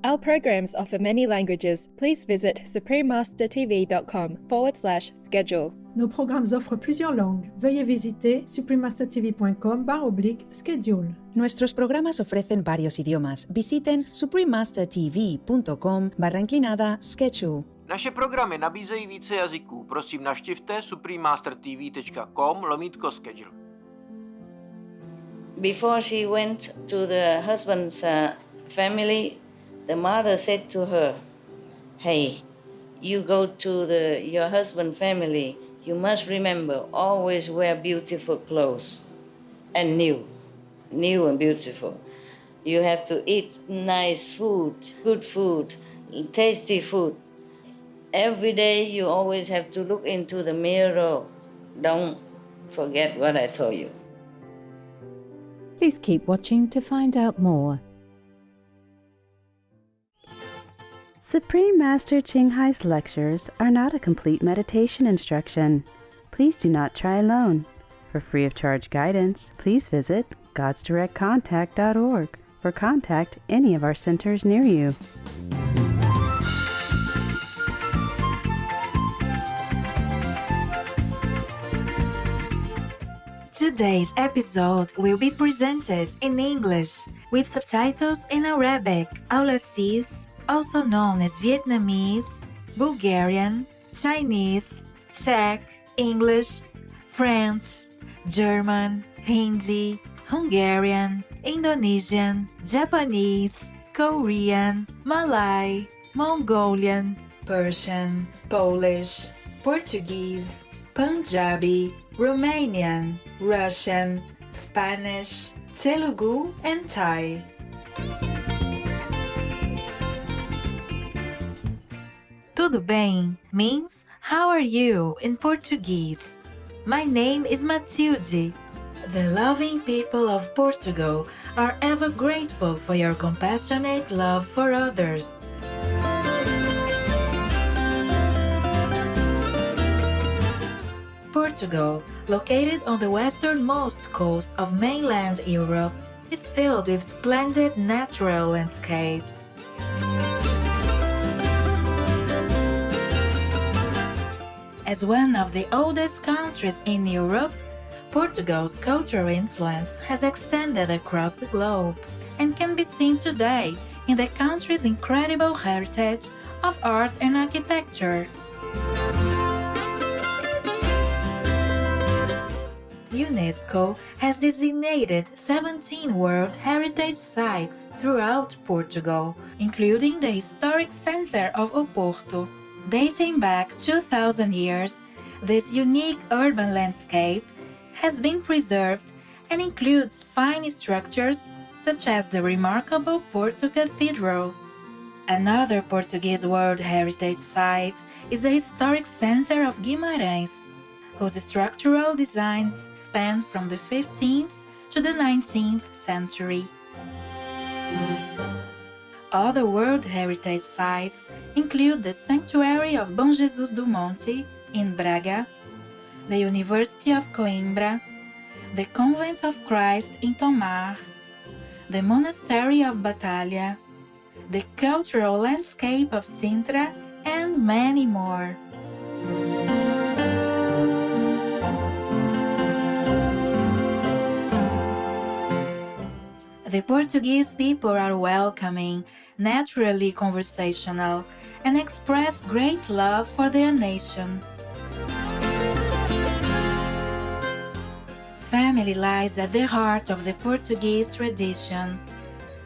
Our programs offer many languages. Please visit suprememastertv.com/schedule. Nos programmes offrent plusieurs langues. Veuillez visiter suprememastertv.com/schedule. Nuestros programas ofrecen varios idiomas. Visiten suprememastertv.com/schedule. Naše programy nabízejí více jazyků. Prosím, navštivte suprememastertv.com/schedule. Before she went to the husband's family, the mother said to her, "Hey, you go to your husband's family. You must remember, always wear beautiful clothes and new and beautiful. You have to eat nice food, good food, tasty food. Every day you always have to look into the mirror. Don't forget what I told you." Please keep watching to find out more. Supreme Master Ching Hai's lectures are not a complete meditation instruction. Please do not try alone. For free of charge guidance, please visit godsdirectcontact.org or contact any of our centers near you. Today's episode will be presented in English with subtitles in Arabic, Aulassis, also known as Vietnamese, Bulgarian, Chinese, Czech, English, French, German, Hindi, Hungarian, Indonesian, Japanese, Korean, Malay, Mongolian, Persian, Polish, Portuguese, Punjabi, Romanian, Russian, Spanish, Telugu, and Thai. Tudo bem means how are you in Portuguese. My name is Matilde. The loving people of Portugal are ever grateful for your compassionate love for others. Portugal, located on the westernmost coast of mainland Europe, is filled with splendid natural landscapes. As one of the oldest countries in Europe, Portugal's cultural influence has extended across the globe and can be seen today in the country's incredible heritage of art and architecture. UNESCO has designated 17 World Heritage Sites throughout Portugal, including the historic center of Oporto. Dating back 2,000 years, this unique urban landscape has been preserved and includes fine structures such as the remarkable Porto Cathedral. Another Portuguese World Heritage Site is the historic center of Guimarães, whose structural designs span from the 15th to the 19th century. Other World Heritage Sites include the Sanctuary of Bom Jesus do Monte in Braga, the University of Coimbra, the Convent of Christ in Tomar, the Monastery of Batalha, the cultural landscape of Sintra, and many more. The Portuguese people are welcoming, naturally conversational, and express great love for their nation. Family lies at the heart of the Portuguese tradition,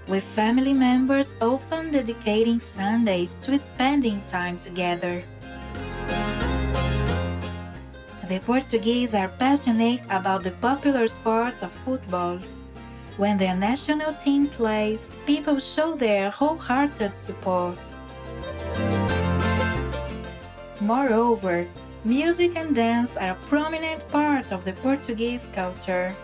with family members often dedicating Sundays to spending time together. The Portuguese are passionate about the popular sport of football. When their national team plays, people show their wholehearted support. Moreover, music and dance are a prominent part of the Portuguese culture.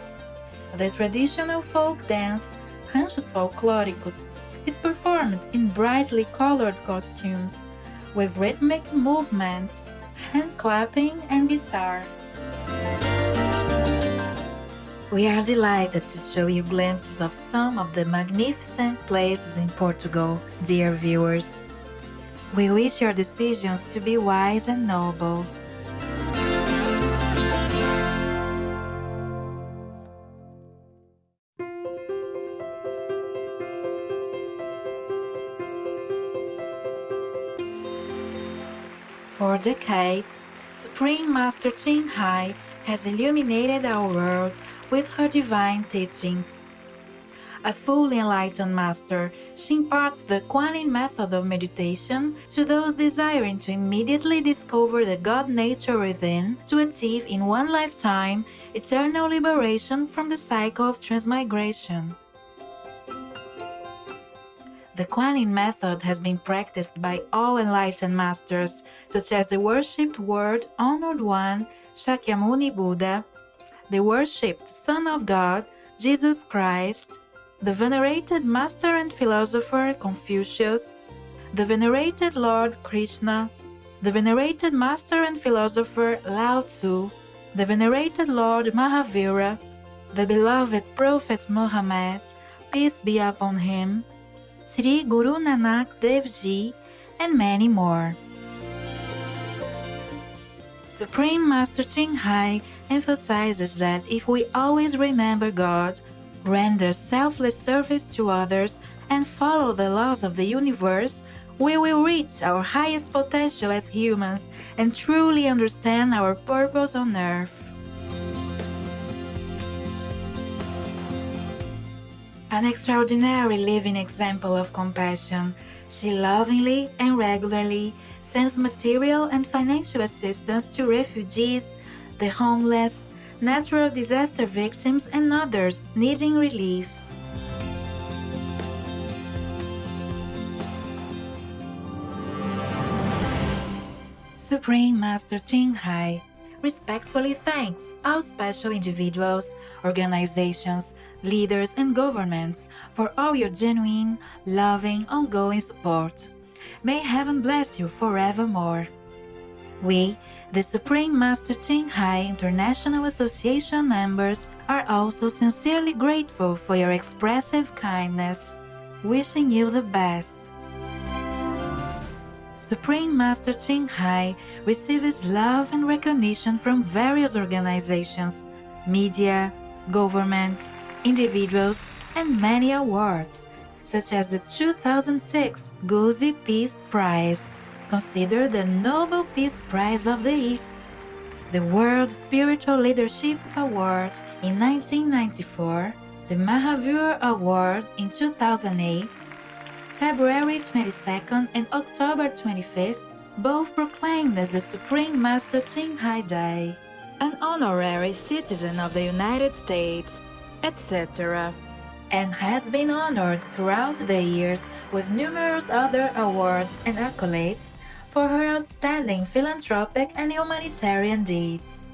The traditional folk dance, ranchos folclóricos, is performed in brightly colored costumes, with rhythmic movements, hand clapping, and guitar. We are delighted to show you glimpses of some of the magnificent places in Portugal, dear viewers. We wish your decisions to be wise and noble. For decades, Supreme Master Ching Hai has illuminated our world with her divine teachings. A fully enlightened master, she imparts the Kuan Yin method of meditation to those desiring to immediately discover the God nature within to achieve in one lifetime eternal liberation from the cycle of transmigration. The Kuan Yin method has been practiced by all enlightened masters, such as the worshipped Word Honored One, Shakyamuni Buddha, the worshipped Son of God, Jesus Christ, the venerated Master and Philosopher Confucius, the venerated Lord Krishna, the venerated Master and Philosopher Lao Tzu, the venerated Lord Mahavira, the beloved Prophet Muhammad, peace be upon him, Sri Guru Nanak Dev Ji, and many more. Supreme Master Ching Hai emphasizes that if we always remember God, render selfless service to others, and follow the laws of the universe, we will reach our highest potential as humans and truly understand our purpose on earth. An extraordinary living example of compassion, she lovingly and regularly sends material and financial assistance to refugees, the homeless, natural disaster victims, and others needing relief. Supreme Master Ching Hai respectfully thanks all special individuals, organizations, leaders, and governments for all your genuine, loving, ongoing support. May heaven bless you forevermore. We, the Supreme Master Ching Hai International Association members, are also sincerely grateful for your expressive kindness, wishing you the best. Supreme Master Ching Hai receives love and recognition from various organizations, media, governments, individuals, and many awards, such as the 2006 Guzi Peace Prize, considered the Nobel Peace Prize of the East, the World Spiritual Leadership Award in 1994, the Mahavir Award in 2008, February 22nd and October 25th, both proclaimed as the Supreme Master Ching Hai Day, an honorary citizen of the United States, etc., and has been honored throughout the years with numerous other awards and accolades for her outstanding philanthropic and humanitarian deeds.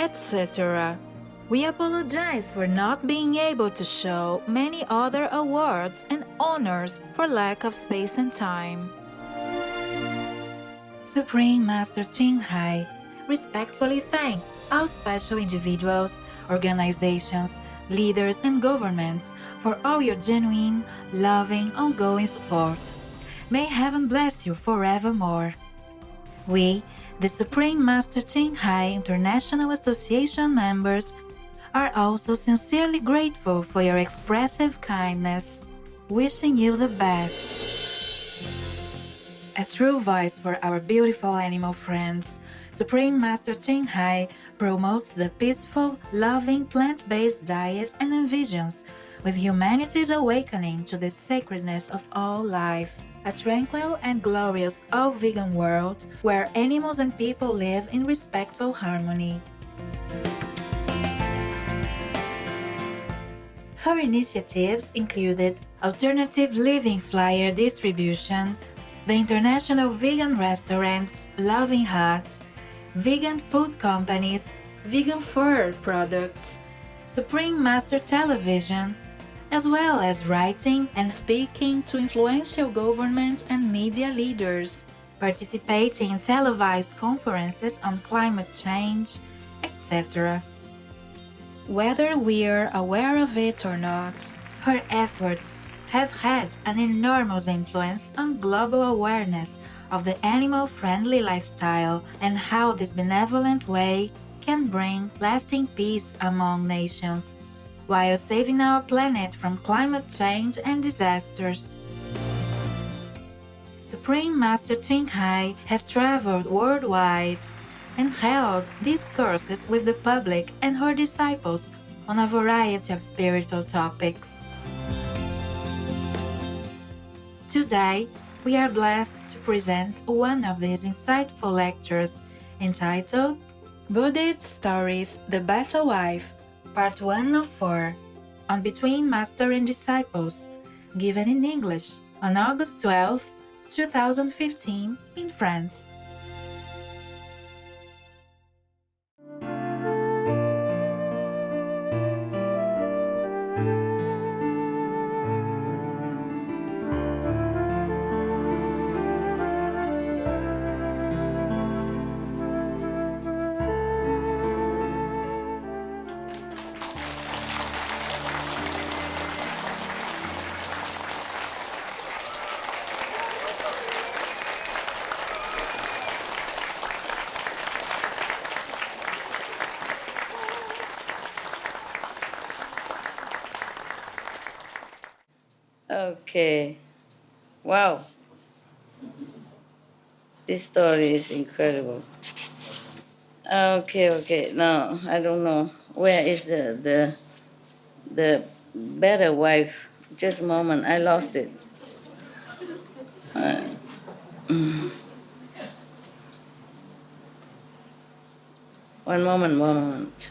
etc. We apologize for not being able to show many other awards and honors for lack of space and time. Supreme Master Ching Hai respectfully thanks all special individuals, organizations, leaders, and governments for all your genuine, loving, ongoing support. May heaven bless you forevermore. We, the Supreme Master Ching Hai International Association members, are also sincerely grateful for your expressive kindness, wishing you the best. A true voice for our beautiful animal friends, Supreme Master Ching Hai promotes the peaceful, loving plant-based diet and envisions with humanity's awakening to the sacredness of all life. A tranquil and glorious all-vegan world where animals and people live in respectful harmony. Her initiatives included alternative living flyer distribution, the international vegan restaurants Loving Heart, vegan food companies, vegan fur products, Supreme Master Television, as well as writing and speaking to influential government and media leaders, participating in televised conferences on climate change, etc. Whether we're aware of it or not, her efforts have had an enormous influence on global awareness of the animal-friendly lifestyle and how this benevolent way can bring lasting peace among nations, while saving our planet from climate change and disasters. Supreme Master Ching Hai has traveled worldwide and held discourses with the public and her disciples on a variety of spiritual topics. Today, we are blessed to present one of these insightful lectures entitled Buddhist Stories, The Better Wife, Part 1 of 4, on Between Master and Disciples, given in English on August 12, 2015 in France. Okay. Wow. This story is incredible. Okay. Now, I don't know. Where is the better wife? Just a moment. I lost it. One moment.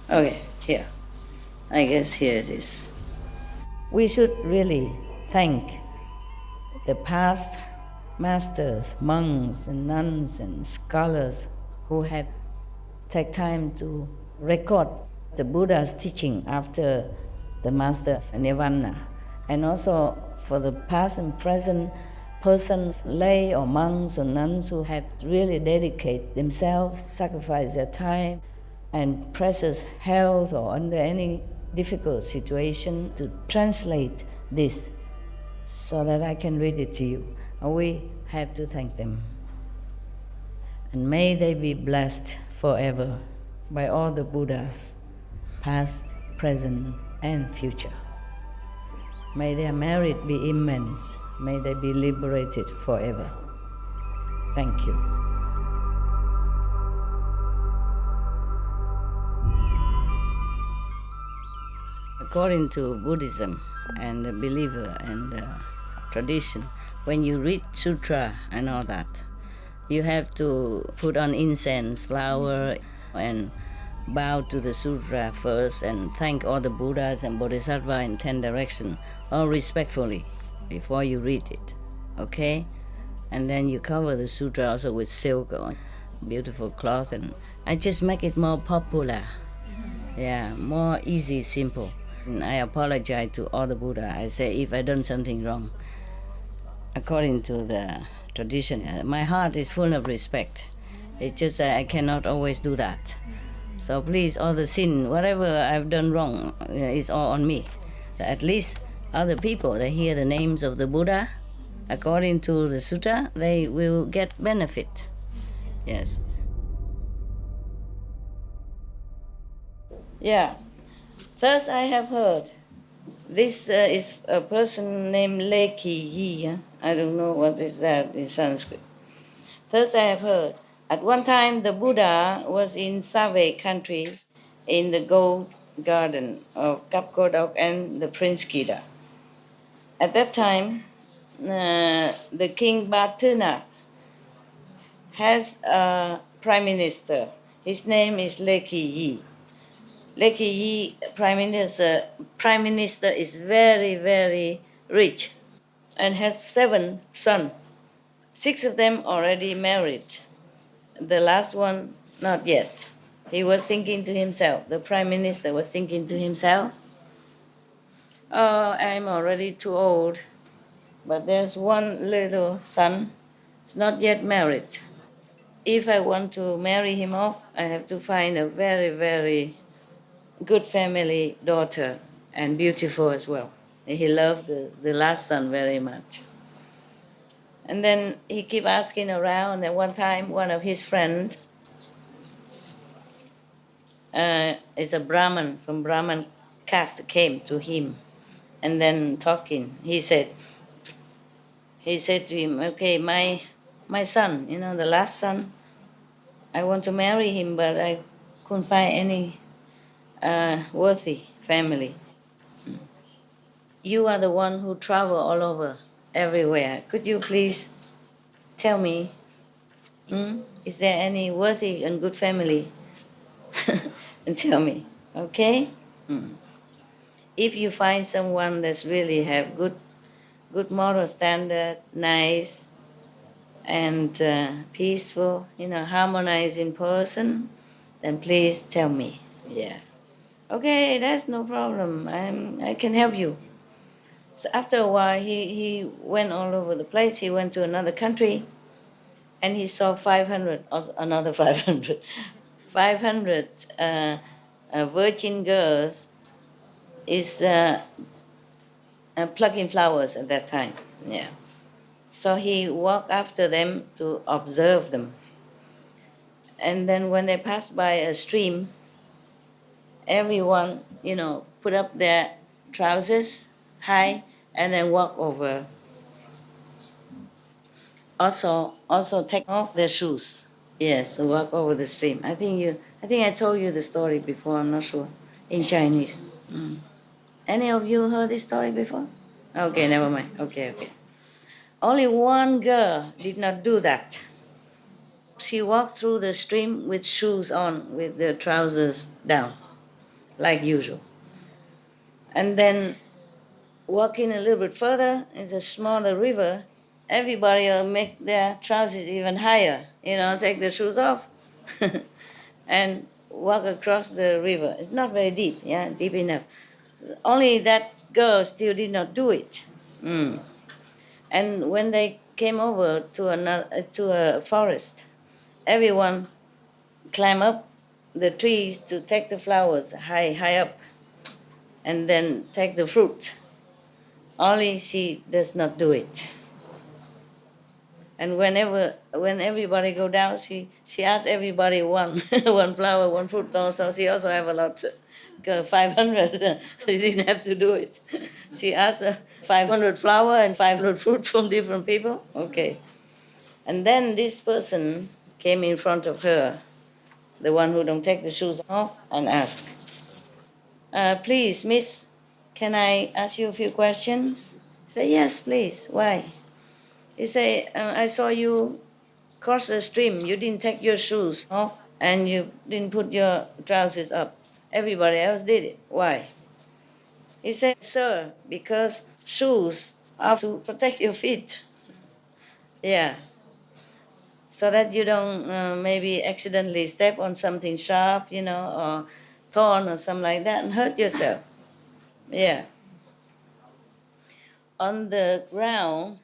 Okay, here. I guess here it is. We should really thank the past masters, monks and nuns and scholars who have taken time to record the Buddha's teaching after the master's nirvana, and also for the past and present persons, lay or monks or nuns who have really dedicated themselves, sacrificed their time and precious health or under any difficult situation to translate this so that I can read it to you. We have to thank them. And may they be blessed forever by all the Buddhas, past, present, and future. May their merit be immense. May they be liberated forever. Thank you. According to Buddhism and the believer and the tradition, when you read sutra and all that, you have to put on incense, flower, and bow to the sutra first and thank all the Buddhas and Bodhisattvas in 10 directions, all respectfully, before you read it, okay? And then you cover the sutra also with silk beautiful cloth, and I just make it more popular. Yeah, more easy, simple. And I apologize to all the Buddha. I say if I done something wrong, according to the tradition, my heart is full of respect. It's just that I cannot always do that. So please, all the sin, whatever I've done wrong, is all on me. At least other people, they hear the names of the Buddha, according to the sutta, they will get benefit. Yes. Yeah. Thus I have heard. This is a person named Leki Yi. I don't know what is that in Sanskrit. Thus I have heard. At one time, the Buddha was in Save country in the gold garden of Kapkodok and the Prince Kida. At that time, the king Batuna has a prime minister. His name is Leki Yi. Leki Yi, prime minister is very, very rich and has 7 sons. 6 of them already married. The last one, not yet. He was thinking to himself, the prime minister was thinking to himself, oh, I'm already too old, but there's one little son, he's not yet married. If I want to marry him off, I have to find a very, very good family daughter and beautiful as well. He loved the last son very much. And then he keep asking around, and one time one of his friends is a Brahmin from Brahmin caste came to him, and then talking, he said to him, okay, my son, the last son, I want to marry him, but I couldn't find any worthy family. You are the one who travel all over, everywhere. Could you please tell me, is there any worthy and good family? And tell me, okay? If you find someone that's really have good moral standard, nice, and peaceful, harmonized in person, then please tell me. Yeah. Okay, that's no problem. I can help you. So after a while, he went all over the place. He went to another country, and he saw 500, another 500, 500 virgin girls is plucking flowers at that time. Yeah. So he walked after them to observe them. And then when they passed by a stream, everyone, put up their trousers high and then walk over. Also take off their shoes. Yes, walk over the stream. I think I told you the story before, I'm not sure, in Chinese. Any of you heard this story before? Okay, never mind. Okay. Only one girl did not do that. She walked through the stream with shoes on, with the trousers down, like usual. And then walking a little bit further, is a smaller river. Everybody will make their trousers even higher, take their shoes off and walk across the river. It's not very deep, deep enough. Only that girl still did not do it. And when they came over to a forest, everyone climbed up the trees to take the flowers high up, and then take the fruit. Only she does not do it. And when everybody go down, she asks everybody one one flower, one fruit. Also, she also have a lot, 500. She didn't have to do it. She asked 500 flower and 500 fruit from different people. Okay. And then this person came in front of her, the one who don't take the shoes off, and asked, please, miss, can I ask you a few questions? I said, yes, please. Why? He said, I saw you cross the stream. You didn't take your shoes off and you didn't put your trousers up. Everybody else did it. Why? He said, sir, because shoes are to protect your feet. Yeah. so that you don't maybe accidentally step on something sharp, or thorn or something like that and hurt yourself. Yeah. On the ground,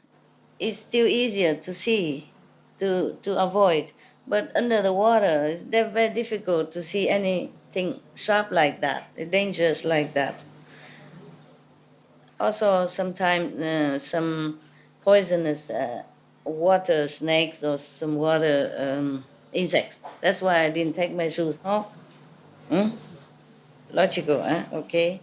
it's still easier to see, to avoid. But under the water, it's very difficult to see anything sharp like that, dangerous like that. Also, sometimes some poisonous water snakes or some water insects. That's why I didn't take my shoes off. Hmm? Logical, huh? Okay.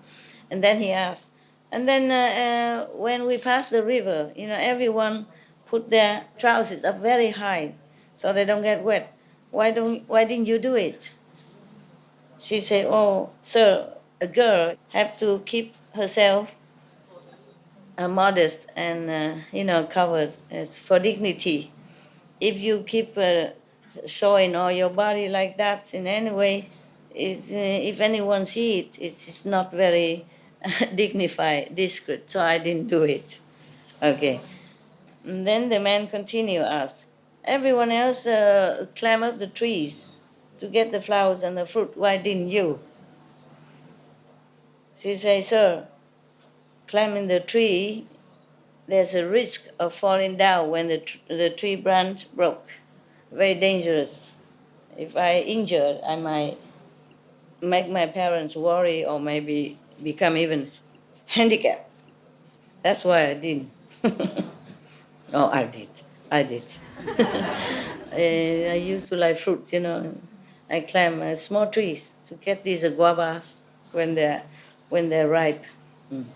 And then he asked, and then when we passed the river, everyone put their trousers up very high so they don't get wet. Why didn't you do it? She said, oh, sir, a girl have to keep herself modest and covered as for dignity. If you keep showing all your body like that in any way, if anyone see it, it's not very dignified, discreet. So I didn't do it. Okay. And then the man continued ask, everyone else climb up the trees to get the flowers and the fruit. Why didn't you? She said, sir, climbing the tree, there's a risk of falling down when the tree branch broke. Very dangerous. If I injured, I might make my parents worry or maybe become even handicapped. That's why I didn't. Oh, I did. I used to like fruit, I climb small trees to get these guavas when they're ripe. Mm.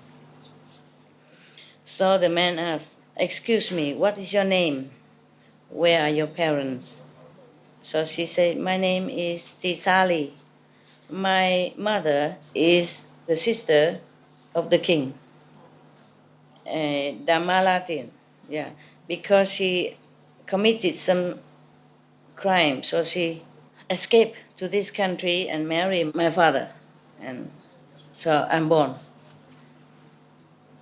So the man asked, excuse me, what is your name? Where are your parents? So she said, my name is Tisali. My mother is the sister of the king, Damalatin, yeah, because she committed some crime. So she escaped to this country and married my father. And so I'm born.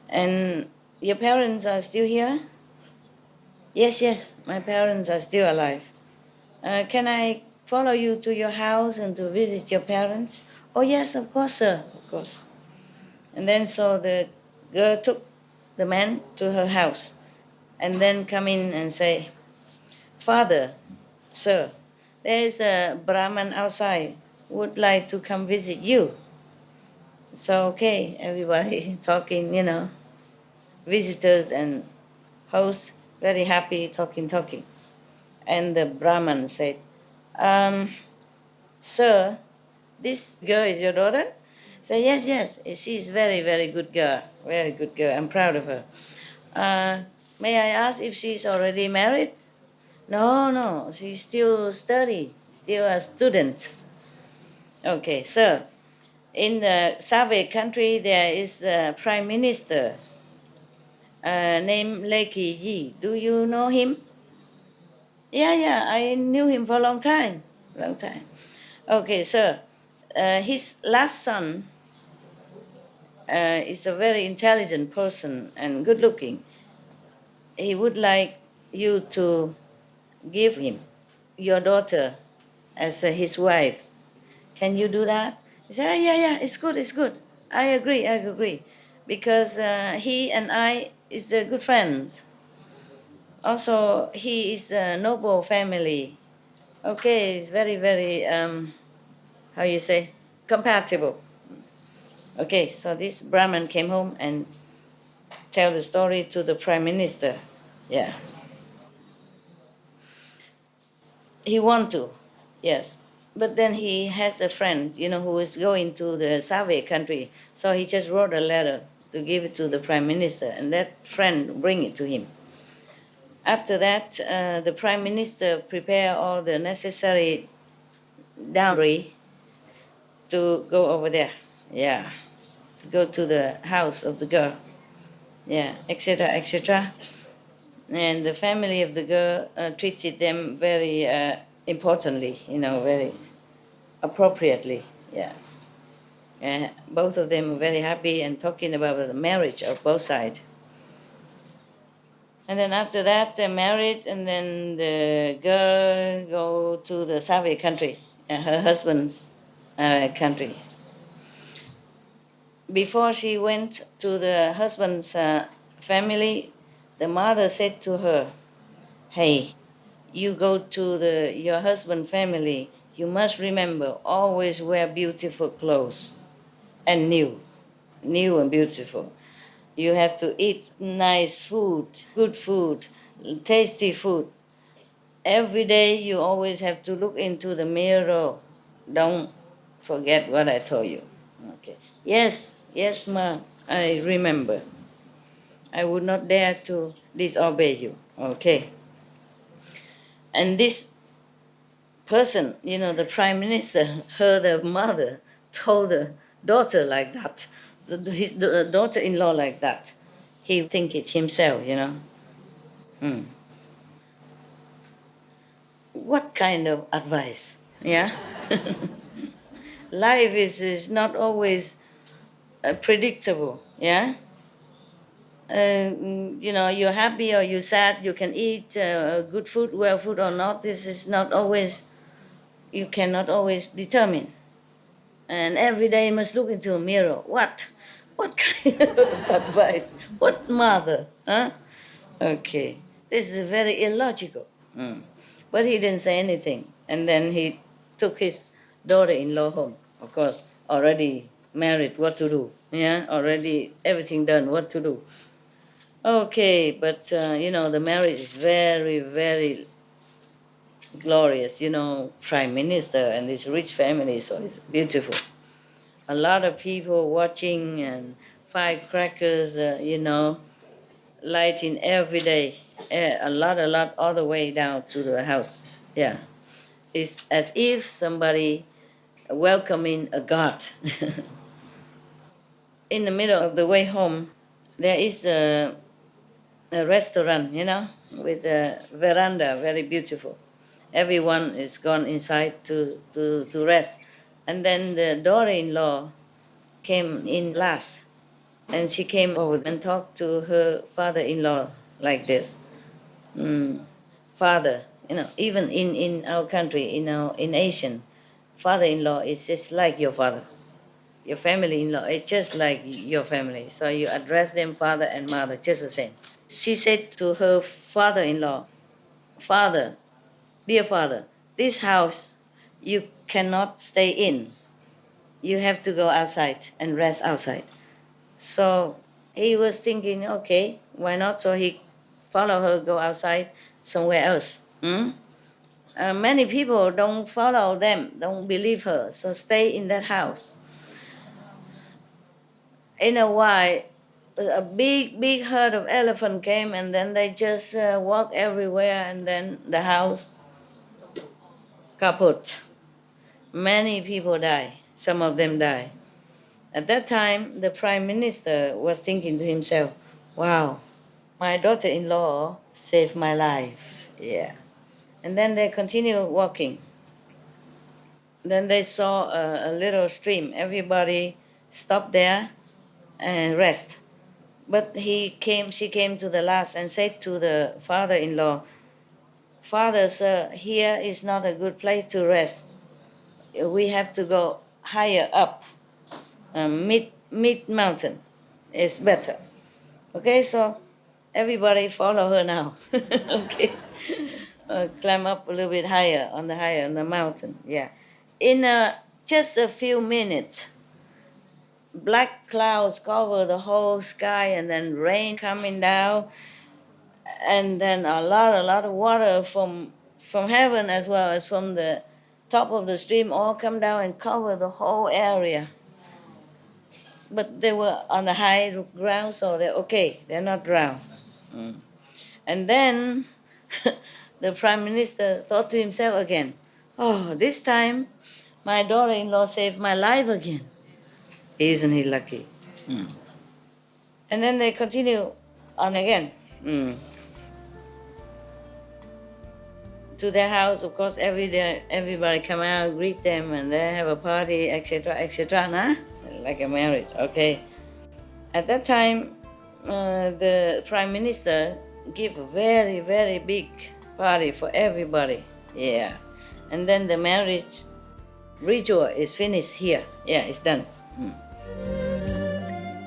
And your parents are still here? Yes, my parents are still alive. Can I follow you to your house and to visit your parents? Oh, yes, of course, sir, of course. And then so the girl took the man to her house and then come in and say, Father, sir, there is a Brahman outside would like to come visit you. So, okay, everybody talking, visitors and hosts, very happy, talking. And the Brahman said, sir, this girl is your daughter? Say, yes, she is very, very good girl, I'm proud of her. May I ask if she's already married? No, she's still studying, still a student. Okay, so in the Soviet country, there is a prime minister named Leki Yi. Do you know him? Yeah, I knew him for a long time. Okay, so his last son is a very intelligent person and good looking. He would like you to give him your daughter as his wife. Can you do that? He said, yeah, it's good. I agree. Because he and I is good friends. Also, he is a noble family. Okay, it's very, very, how you say, compatible. Okay, so this Brahmin came home and tell the story to the prime minister. Yeah. He want to, yes. But then he has a friend, who is going to the Soviet country. So he just wrote a letter to give it to the prime minister, and that friend bring it to him. After that, the prime minister prepare all the necessary dowry to go over there. Yeah, to go to the house of the girl. Yeah, etc. And the family of the girl treated them very importantly, very appropriately. Yeah. Both of them were very happy and talking about the marriage of both sides. And then after that, they married, and then the girl go to the Soviet country, her husband's country. Before she went to the husband's family, the mother said to her, "Hey, you go to your husband's family, you must remember, always wear beautiful clothes and new and beautiful. You have to eat nice food, good food, tasty food. Every day you always have to look into the mirror. Don't forget what I told you." Okay. Yes, ma, I remember. I would not dare to disobey you. Okay. And this person, the prime minister, heard the mother told the daughter like that, his daughter-in-law like that. He think it himself. What kind of advice? Yeah. Life is not always predictable. Yeah. You're happy or you're sad. You can eat good food, well food or not. This is not always. You cannot always determine. And every day you must look into a mirror. What kind of advice? What mother? Huh? Okay. This is very illogical. But he didn't say anything. And then he took his daughter-in-law home. Of course, already married, what to do? Yeah, already everything done, what to do? Okay, but the marriage is very, very glorious. Prime minister and this rich family, so it's beautiful. A lot of people watching and firecrackers, lighting every day, a lot, all the way down to the house. Yeah, it's as if somebody welcoming a god. In the middle of the way home, there is a restaurant, with a veranda, very beautiful. Everyone is gone inside to rest. And then the daughter-in-law came in last. And she came over and talked to her father-in-law like this. Father, even in our country, in Asian, father-in-law is just like your father. Your family-in-law is just like your family. So you address them father and mother, just the same. She said to her father-in-law, "Father, dear father, this house you cannot stay in. You have to go outside and rest outside." So he was thinking, okay, why not? So he followed her, go outside somewhere else. Many people don't follow them, don't believe her, so stay in that house. In a while, a big herd of elephant came, and then they just walk everywhere, and then the house kaput. Many people die. Some of them die. At that time, the prime minister was thinking to himself, wow, my daughter-in-law saved my life. Yeah. And then they continued walking. Then they saw a little stream. Everybody stopped there and rest. But she came to the last and said to the father-in-law, "Father, sir, here is not a good place to rest. We have to go higher up. Mid mountain is better." Okay, so everybody follow her now. Okay, climb up a little bit higher on the mountain. Yeah, in just a few minutes, black clouds cover the whole sky, and then rain coming down, and then a lot of water from heaven as well as from the top of the stream all come down and cover the whole area. But they were on the high ground, so they're okay. They're not drowned. And then the prime minister thought to himself again, oh, this time my daughter-in-law saved my life again. Isn't he lucky? And then they continue on again. To their house, of course, every day everybody come out, greet them, and they have a party, etc., nah? Like a marriage, okay. At that time, the prime minister give a very, very big party for everybody. Yeah. And then the marriage ritual is finished here. Yeah, it's done.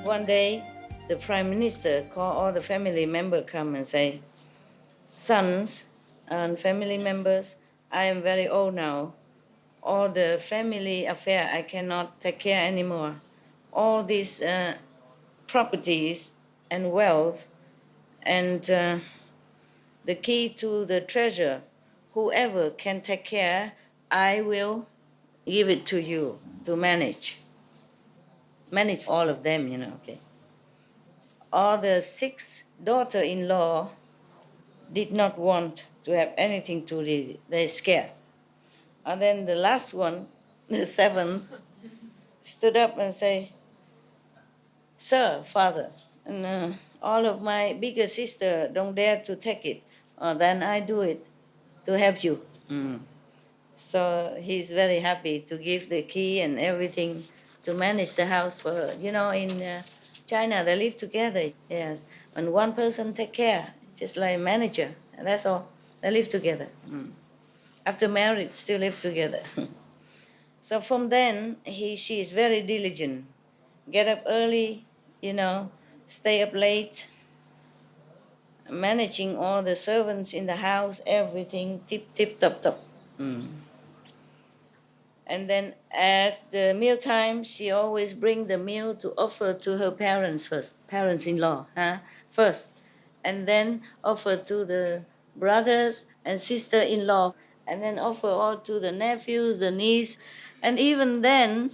One day, the prime minister called all the family members come and say, sons and family members, I am very old now. All the family affair I cannot take care anymore. All these properties and wealth and the key to the treasure, whoever can take care, I will give it to you to manage. Manage all of them, okay. All the 6 daughter-in-law did not want to have anything to do. They're scared. And then the last one, the 7th, stood up and say, Sir, father, and all of my bigger sister don't dare to take it. Then I do it to help you. So he's very happy to give the key and everything to manage the house for her. In China, they live together, yes. And one person take care, just like a manager. That's all. They live together. After marriage, still live together. So from then, she is very diligent. Get up early, stay up late, managing all the servants in the house, everything tip, top. And then at the mealtime, she always bring the meal to offer to her parents first, parents-in-law, first. And then offer to the brothers and sister-in-law, and then offer all to the nephews, the niece. And even then,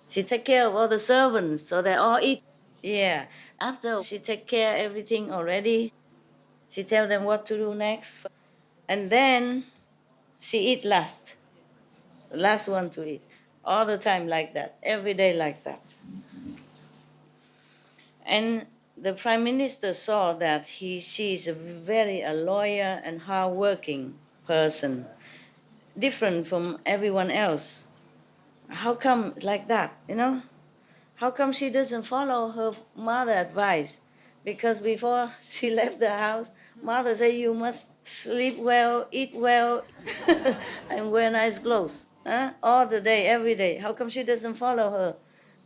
she take care of all the servants, so they all eat. Yeah. After she take care of everything already, she tell them what to do next. And then she eat last. The last one to eat. All the time like that. Every day like that. And the prime minister saw that she is a lawyer and hardworking person, different from everyone else. How come like that, How come she doesn't follow her mother's advice? Because before she left the house, mother said, you must sleep well, eat well, and wear nice clothes. All the day, every day. How come she doesn't follow her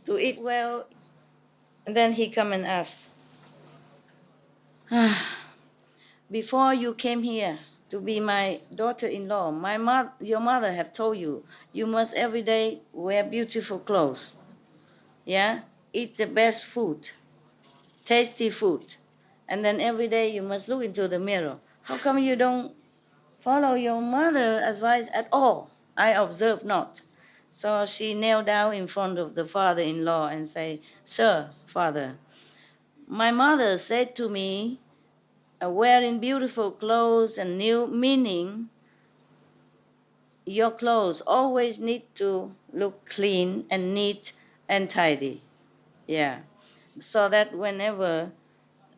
to eat well? And then he come and ask, before you came here to be my daughter-in-law, your mother have told you, you must every day wear beautiful clothes. Yeah? Eat the best food, tasty food. And then every day you must look into the mirror. How come you don't follow your mother's advice at all? I observe not. So she knelt down in front of the father-in-law and say, Sir, father, my mother said to me, wearing beautiful clothes and new meaning, your clothes always need to look clean and neat and tidy. Yeah. So that whenever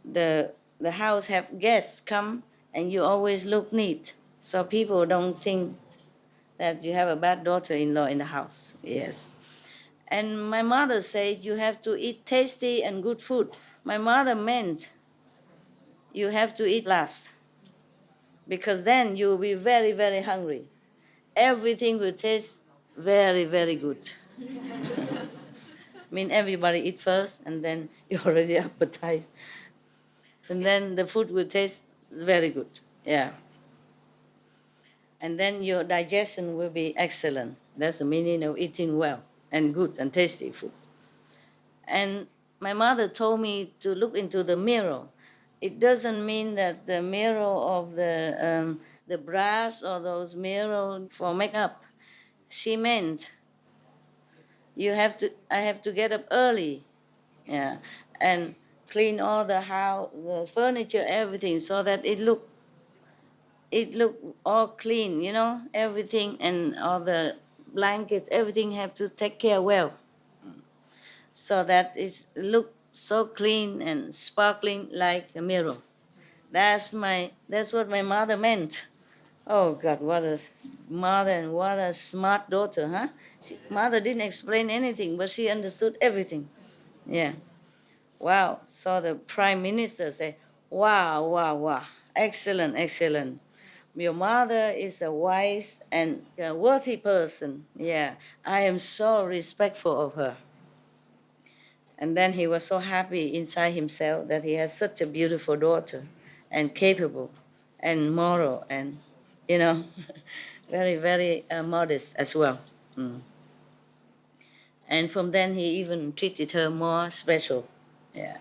the house have guests come and you always look neat. So people don't think that you have a bad daughter-in-law in the house. Yes. And my mother said you have to eat tasty and good food. My mother meant you have to eat last, because then you will be very, very hungry. Everything will taste very, very good. Everybody eat first, and then you already appetite. And then the food will taste very good. Yeah. And then your digestion will be excellent. That's the meaning of eating well and good and tasty food. And my mother told me to look into the mirror. It doesn't mean that the mirror of the brass or those mirror for makeup. She meant I have to get up early, yeah, and clean all the house, the furniture, everything, so that it look all clean, everything, and all the blankets, everything have to take care well, so that it look so clean and sparkling like a mirror. That's what my mother meant. Oh God, what a mother and what a smart daughter, huh? Mother didn't explain anything, but she understood everything. Yeah. Wow. So the prime minister said, Wow, wow, wow. Excellent, excellent. Your mother is a wise and a worthy person. Yeah, I am so respectful of her. And then he was so happy inside himself that he has such a beautiful daughter and capable and moral and, you know, very, very modest as well. Mm. And from then he even treated her more special. Yeah.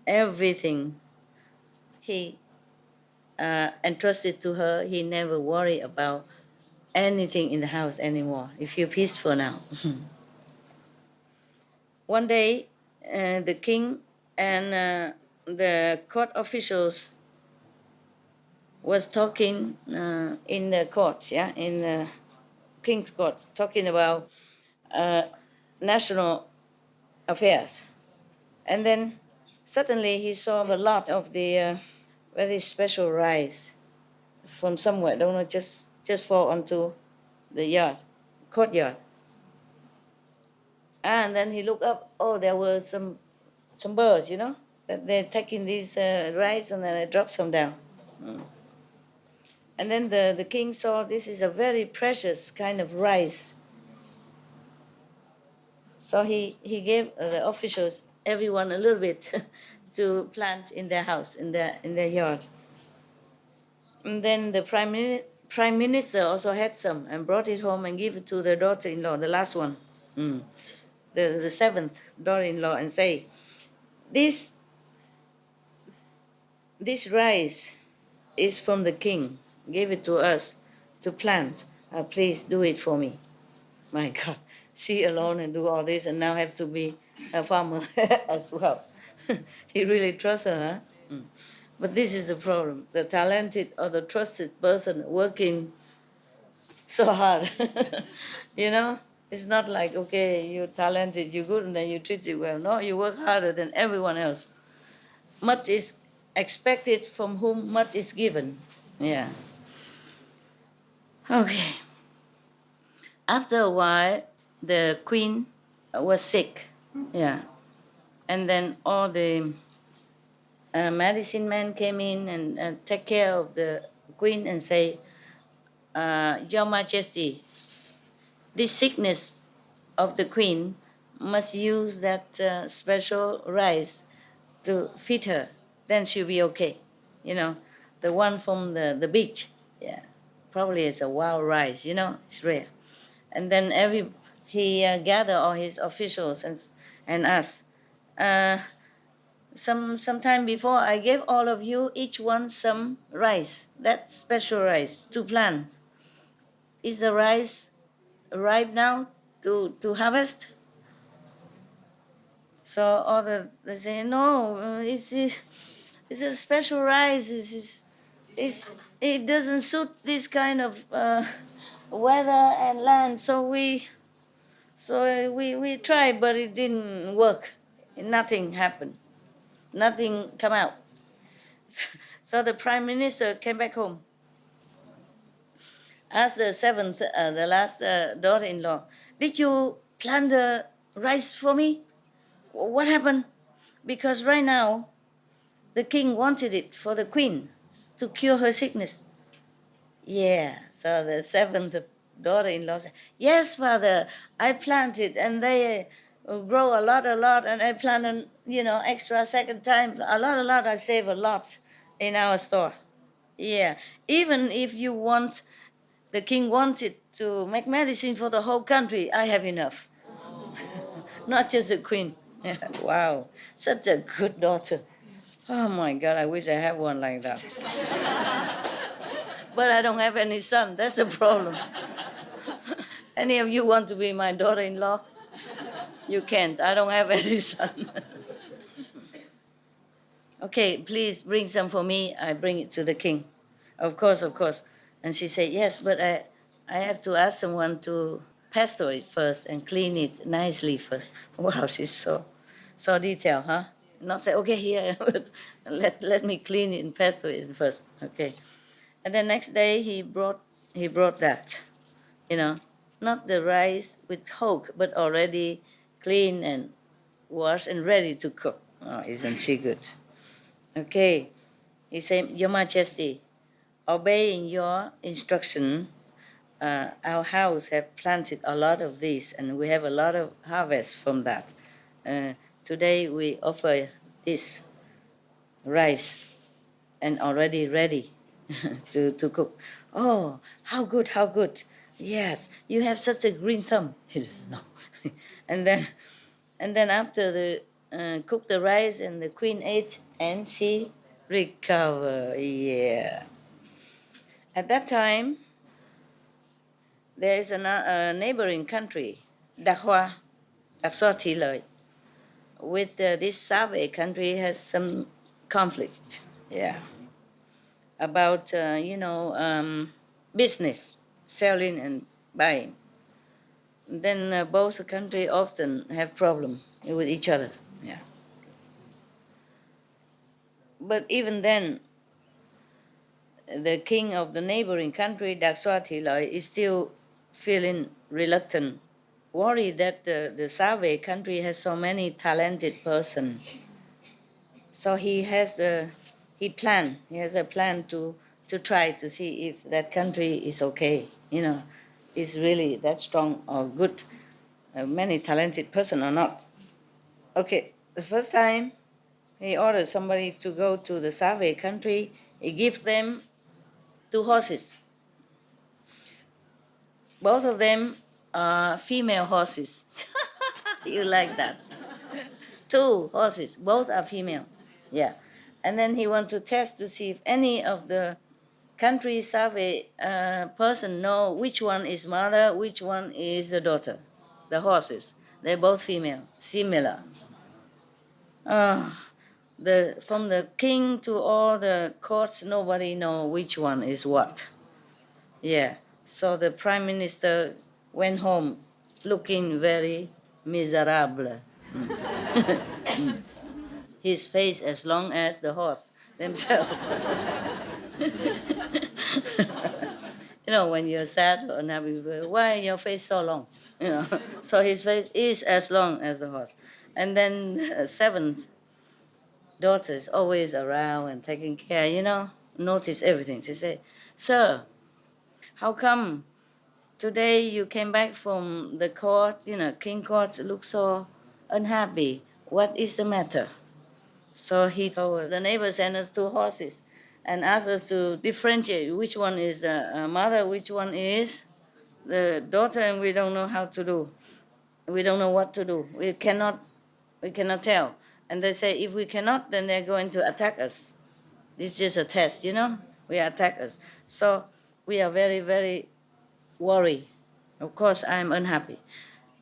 Everything he entrusted to her, he never worried about anything in the house anymore. You feel peaceful now. One day, the king and the court officials was talking in the court, yeah, in the king's court, talking about national affairs. And then suddenly he saw a lot of the very special rice from somewhere, don't know, just fall onto the courtyard. And then he looked up, oh, there were some birds, that they're taking these rice and then they drop some down. Mm. And then the king saw this is a very precious kind of rice. So he gave the officials, everyone a little bit to plant in their house, in their yard. And then the prime minister also had some and brought it home and gave it to the daughter-in-law, the last one, the seventh daughter-in-law, and say, this rice is from the king, gave it to us to plant. Please do it for me. My God, she alone and do all this and now have to be a farmer as well. He really trusts her, huh? But this is the problem. The talented or the trusted person working so hard, it's not like, okay, you're talented, you're good, and then you treat it well. No, you work harder than everyone else. Much is expected from whom much is given. Yeah. Okay. After a while, the queen was sick. Yeah. And then all the medicine men came in and take care of the queen and say, Your Majesty, this sickness of the queen must use that special rice to feed her. Then she'll be okay. The one from the beach. Yeah. Probably it's a wild rice, it's rare. And then he gathered all his officials and asked, some time before I gave all of you each one some rice, that special rice to plant. Is the rice ripe now to harvest? So all they say, no, it's a special rice. It doesn't suit this kind of weather and land. So we tried, but it didn't work. Nothing happened. Nothing come out. So the prime minister came back home. Asked the seventh, the last daughter-in-law, did you plant the rice for me? What happened? Because right now, the king wanted it for the queen to cure her sickness. Yeah, so the seventh daughter-in-law said, yes, father, I planted and they grow a lot, and I plant, extra second time, a lot, I save a lot in our store. Yeah, even if the king wanted to make medicine for the whole country, I have enough. Not just the queen. Wow, such a good daughter. Oh my God, I wish I had one like that. But I don't have any son, that's a problem. Any of you want to be my daughter-in-law? You can't, I don't have any son. Okay, please bring some for me, I bring it to the king. Of course. And she said, yes, but I have to ask someone to pasture it first and clean it nicely first. Wow, she's so detailed, huh? Not say, okay, here, but let me clean it and pasture it first. Okay. And the next day he brought that, not the rice with hulk, but already clean and washed and ready to cook. Oh, isn't she good? Okay. He said, Your Majesty, obeying your instruction, our house have planted a lot of these, and we have a lot of harvest from that. Today we offer this rice and already ready to cook. Oh, how good, how good. Yes, you have such a green thumb. He doesn't know. and then and then after the cook the rice and the queen ate and she recovered. Yeah. At that time, there is a neighboring country, Dakhwa, Dakswa Thi Lợi, with this Save country has some conflict. Yeah. About, business, selling and buying. Then both countries often have problem with each other. Yeah. But even then, the king of the neighboring country, Dakswa Thi Lợi, is still feeling reluctant, worried that the Save country has so many talented person. So he has a plan to try to see if that country is okay, is really that strong or good, many talented person or not. Okay, the first time he ordered somebody to go to the Save country, he gave them 2 horses. Both of them are female horses. You like that? 2 horses, both are female. Yeah. And then he want to test to see if any of the country survey person know which one is mother, which one is the daughter. The horses, they're both female, similar. From the king to all the courts, nobody know which one is what. Yeah. So the prime minister went home looking very miserable. His face as long as the horse themselves. When you're sad or unhappy, why your face so long? So his face is as long as the horse. And then 7th daughter is always around and taking care, notice everything. She said, Sir, how come today you came back from the court, king court, look so unhappy? What is the matter? So he told the neighbor sent us 2 horses and asked us to differentiate which one is the mother, which one is the daughter, and we don't know how to do. We don't know what to do. We cannot tell. And they say if we cannot, then they're going to attack us. This is just a test, We attack us. So we are very, very worried. Of course, I'm unhappy.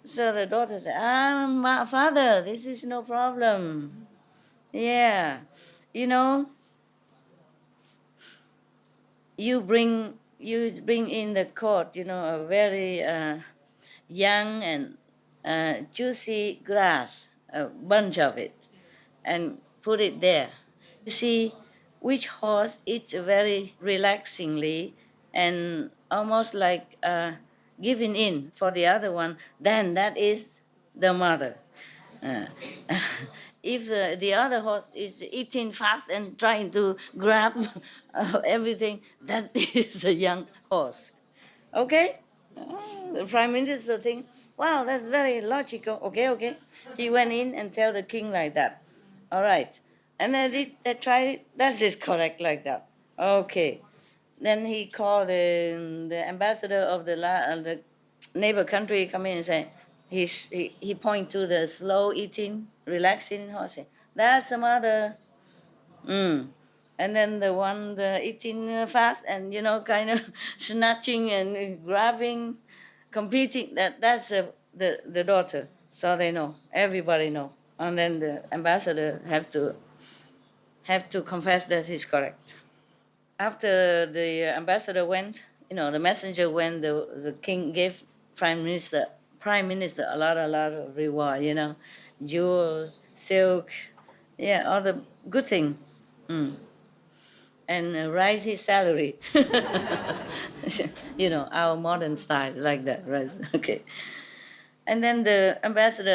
So the daughter said, Father, this is no problem. Yeah. You bring in the court, a very young and juicy grass, a bunch of it, and put it there. You see which horse eats very relaxingly and almost like giving in for the other one, then that is the mother. If the other horse is eating fast and trying to grab everything, that is a young horse. Okay? The prime minister think, wow, that's very logical. Okay. He went in and tell the king like that. All right. And they tried it. That is correct like that. Okay. Then he called the ambassador of the neighbor country come in and say, he point to the slow eating, relaxing horse. That's the mother. And then the one eating fast and kind of snatching and grabbing, competing. That's the daughter. So they know. Everybody know. And then the ambassador have to confess that he's correct. After the ambassador went, the messenger went. The king gave prime minister a lot of reward. Jewels, silk, all the good thing. And raise his salary. Our modern style, like that, right? Okay. And then the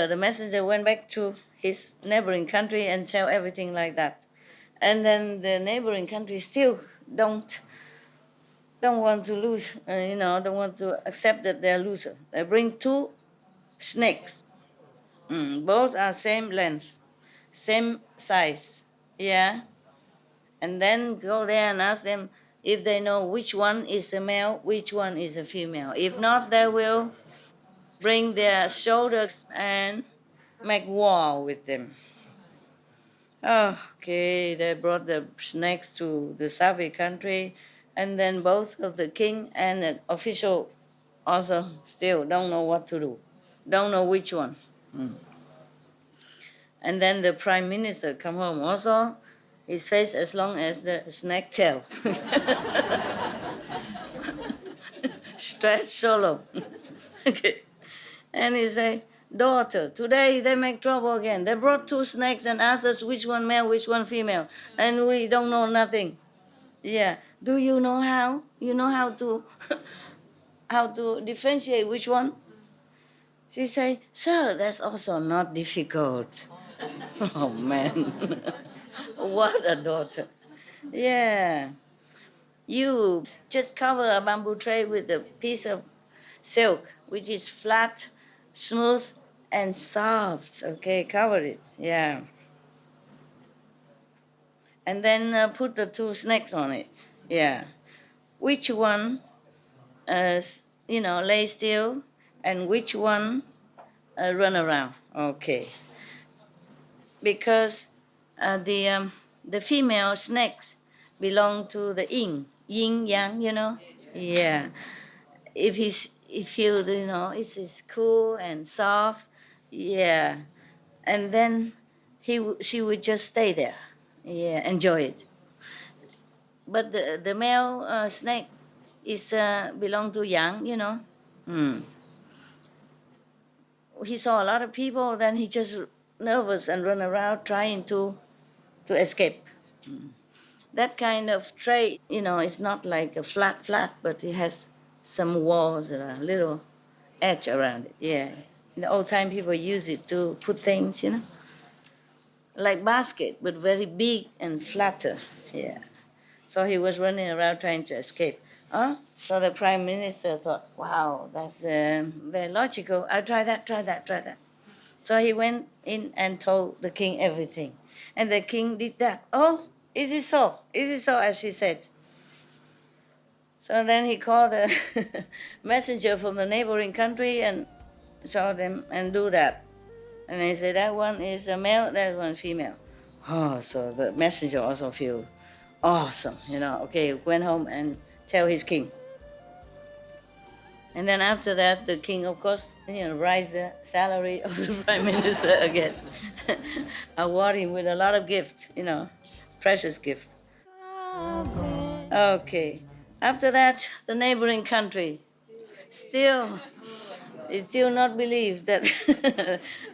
messenger went back to his neighboring country and tell everything like that. And then the neighboring country still don't want to lose, don't want to accept that they're loser. They bring two snakes. Both are same length, same size. Yeah. And then go there and ask them if they know which one is a male, which one is a female. If not, they will bring their shoulders and make war with them. Okay, they brought the snakes to the Savi country, and then both of the king and the official also still don't know what to do, don't know which one. And then the prime minister come home also, his face as long as the snake tail. Stretched so long. Okay. And he say, daughter, today they make trouble again. They brought two snakes and asked us which one male, which one female. And we don't know nothing. Yeah. Do you know how? You know how to how to differentiate which one? She say, sir, that's also not difficult. Oh man. What a daughter. Yeah. You just cover a bamboo tray with a piece of silk, which is flat, smooth, and soft. Okay, cover it. Yeah. And then put the two snakes on it. Yeah. Which one, lay still, and which one run around? Okay. Because the female snakes belong to the yin yang, Yeah. If he feels, it's cool and soft, yeah. And then she would just stay there, yeah, enjoy it. But the male snake is belong to yang, He saw a lot of people, then he just nervous and run around trying to escape. That kind of tray, it's not like a flat, but it has some walls and a little edge around it. Yeah. In the old time, people use it to put things, like basket, but very big and flatter. Yeah. So he was running around trying to escape. So the prime minister thought, wow, that's very logical. I'll try that. So he went in and told the king everything. And the king did that. Oh, is it so? Is it so, as he said? So then he called a messenger from the neighboring country and saw them and do that. And he said, that one is a male, that one female. Oh, so the messenger also feel awesome, Okay, went home and tell his king. And then after that, the king, of course, raised the salary of the prime minister again. Award him with a lot of gifts, precious gifts. Okay. After that, the neighboring country still not believe that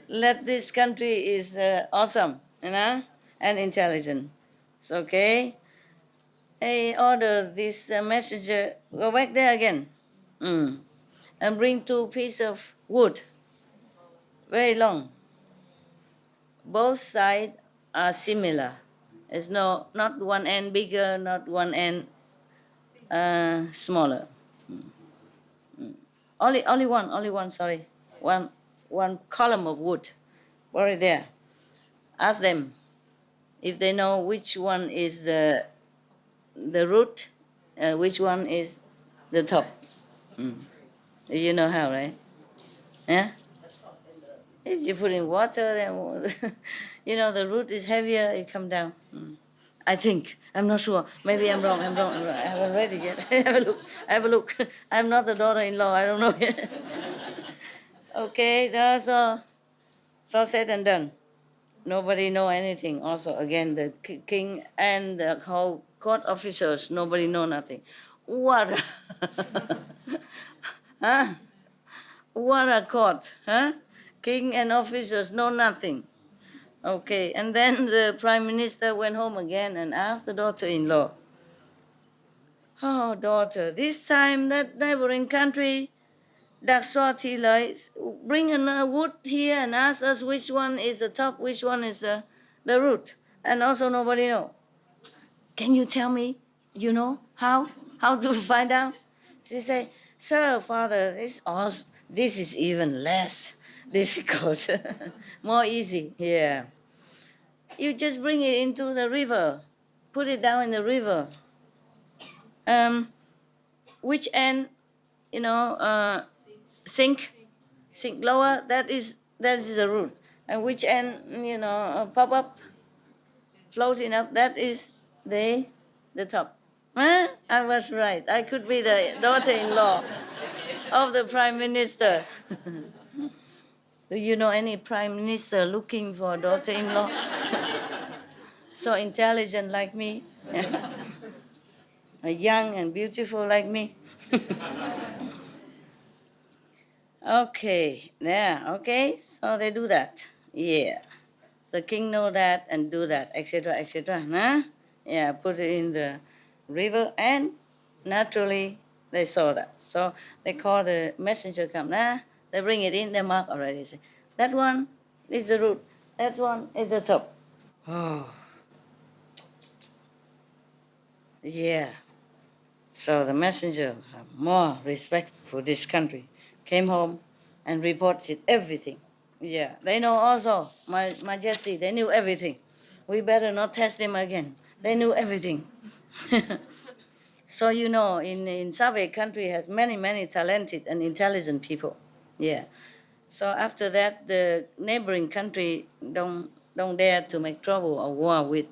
that this country is awesome, and intelligent. It's okay. They order this messenger, go back there again. And bring two pieces of wood, very long. Both sides are similar. There's not one end bigger, not one end smaller. Only one. Sorry, one column of wood, right there. Ask them if they know which one is the root, which one is the top. You know how, right? Yeah? If you put in water, then, the root is heavier, it come down. I think. I'm not sure. Maybe I'm wrong. I haven't read it yet. Have a look. I'm not the daughter-in-law. I don't know yet. Okay, that's all said and done. Nobody know anything. Also, again, the king and the whole court officers, nobody know nothing. What? Huh? What a court, huh? King and officers know nothing. Okay, and then the prime minister went home again and asked the daughter-in-law, oh, daughter, this time that neighboring country, Dakswati lies, bring a wood here and ask us which one is the top, which one is the root. And also nobody know. can you tell me, how to find out? She say, sir, father, this is even less difficult, more easy, yeah. You just bring it into the river, put it down in the river. Which end, sink lower, that is the root. And which end, pop up, floating up, that is the top. Huh? I was right. I could be the daughter-in-law of the prime minister. Do you know any prime minister looking for a daughter-in-law? So intelligent like me, young and beautiful like me. Okay, yeah, okay, so they do that, yeah. The king know that and do that, etc., etc. Huh? Yeah, put it in the river, and naturally they saw that. So they call the messenger come. They bring it in. They mark already. Say, that one is the root. That one is the top. Oh, yeah. So the messenger, more respect for this country, came home and reported everything. Yeah, they know also, my Majesty, they knew everything. We better not test them again. They knew everything. So in Save country has many, many talented and intelligent people. Yeah. So after that, the neighboring country don't dare to make trouble or war with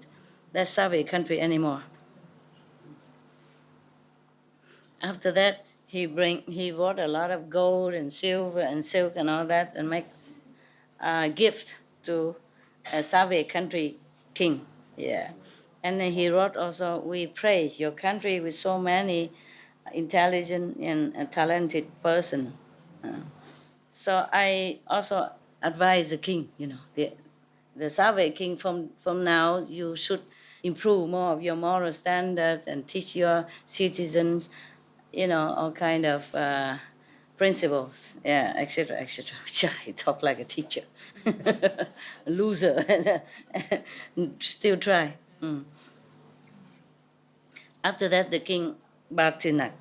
that Save country anymore. After that, he brought a lot of gold and silver and silk and all that, and make a gift to a Save country king. Yeah. And then he wrote also, we praise your country with so many intelligent and talented person. So I also advise the king, the Save king, from now you should improve more of your moral standard and teach your citizens, all kind of principles, yeah, etc., etc. He talk like a teacher, loser, still try. After that, the king Bartinak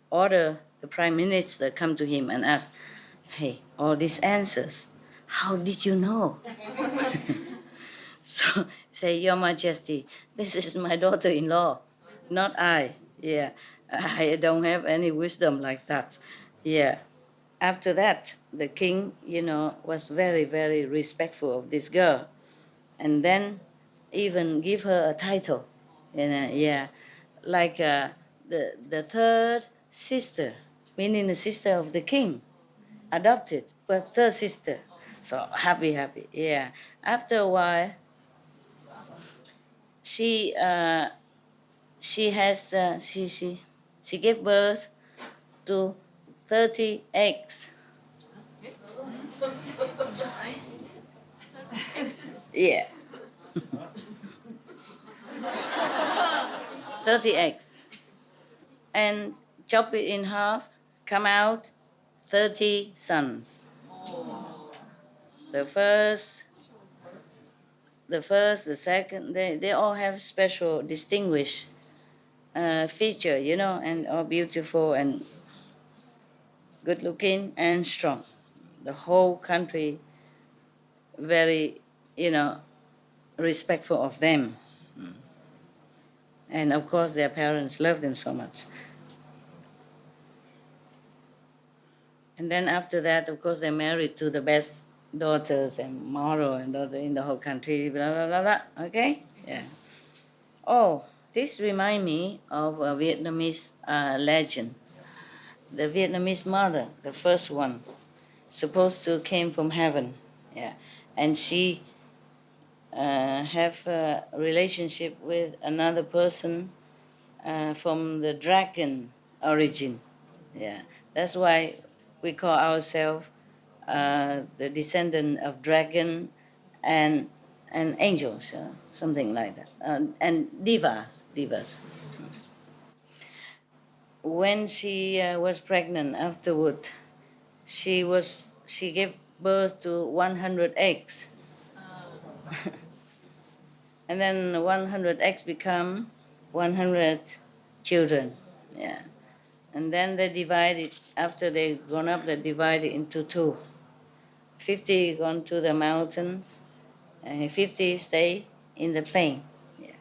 order the prime minister come to him and ask, hey, all these answers, how did you know? So say, Your Majesty, this is my daughter-in-law, not I. Yeah, I don't have any wisdom like that. Yeah. After that, the king, was very, very respectful of this girl, and then even give her a title. Yeah, like the third sister, meaning the sister of the king, adopted, but third sister. So happy, yeah. After a while, she gave birth to 30 eggs. Yeah. 30 eggs. And chop it in half, come out 30 sons. The first, the second, they all have special distinguished feature, and are beautiful and good looking and strong. The whole country very, respectful of them. And of course their parents love them so much. And then after that, of course, they're married to the best daughters and moral and daughter in the whole country, blah, blah, blah, blah. Okay? Yeah. Oh, this reminds me of a Vietnamese legend. The Vietnamese mother, the first one, supposed to came from heaven. Yeah. And she have a relationship with another person from the dragon origin. Yeah. That's why we call ourselves the descendant of dragon and angels, something like that, and divas. When she was pregnant, afterward, she gave birth to 100 eggs, And then 100 eggs become 100 children. Yeah. And then they divide it, after they've grown up, they divide it into two. 50 gone to the mountains, and 50 stay in the plain. Yeah.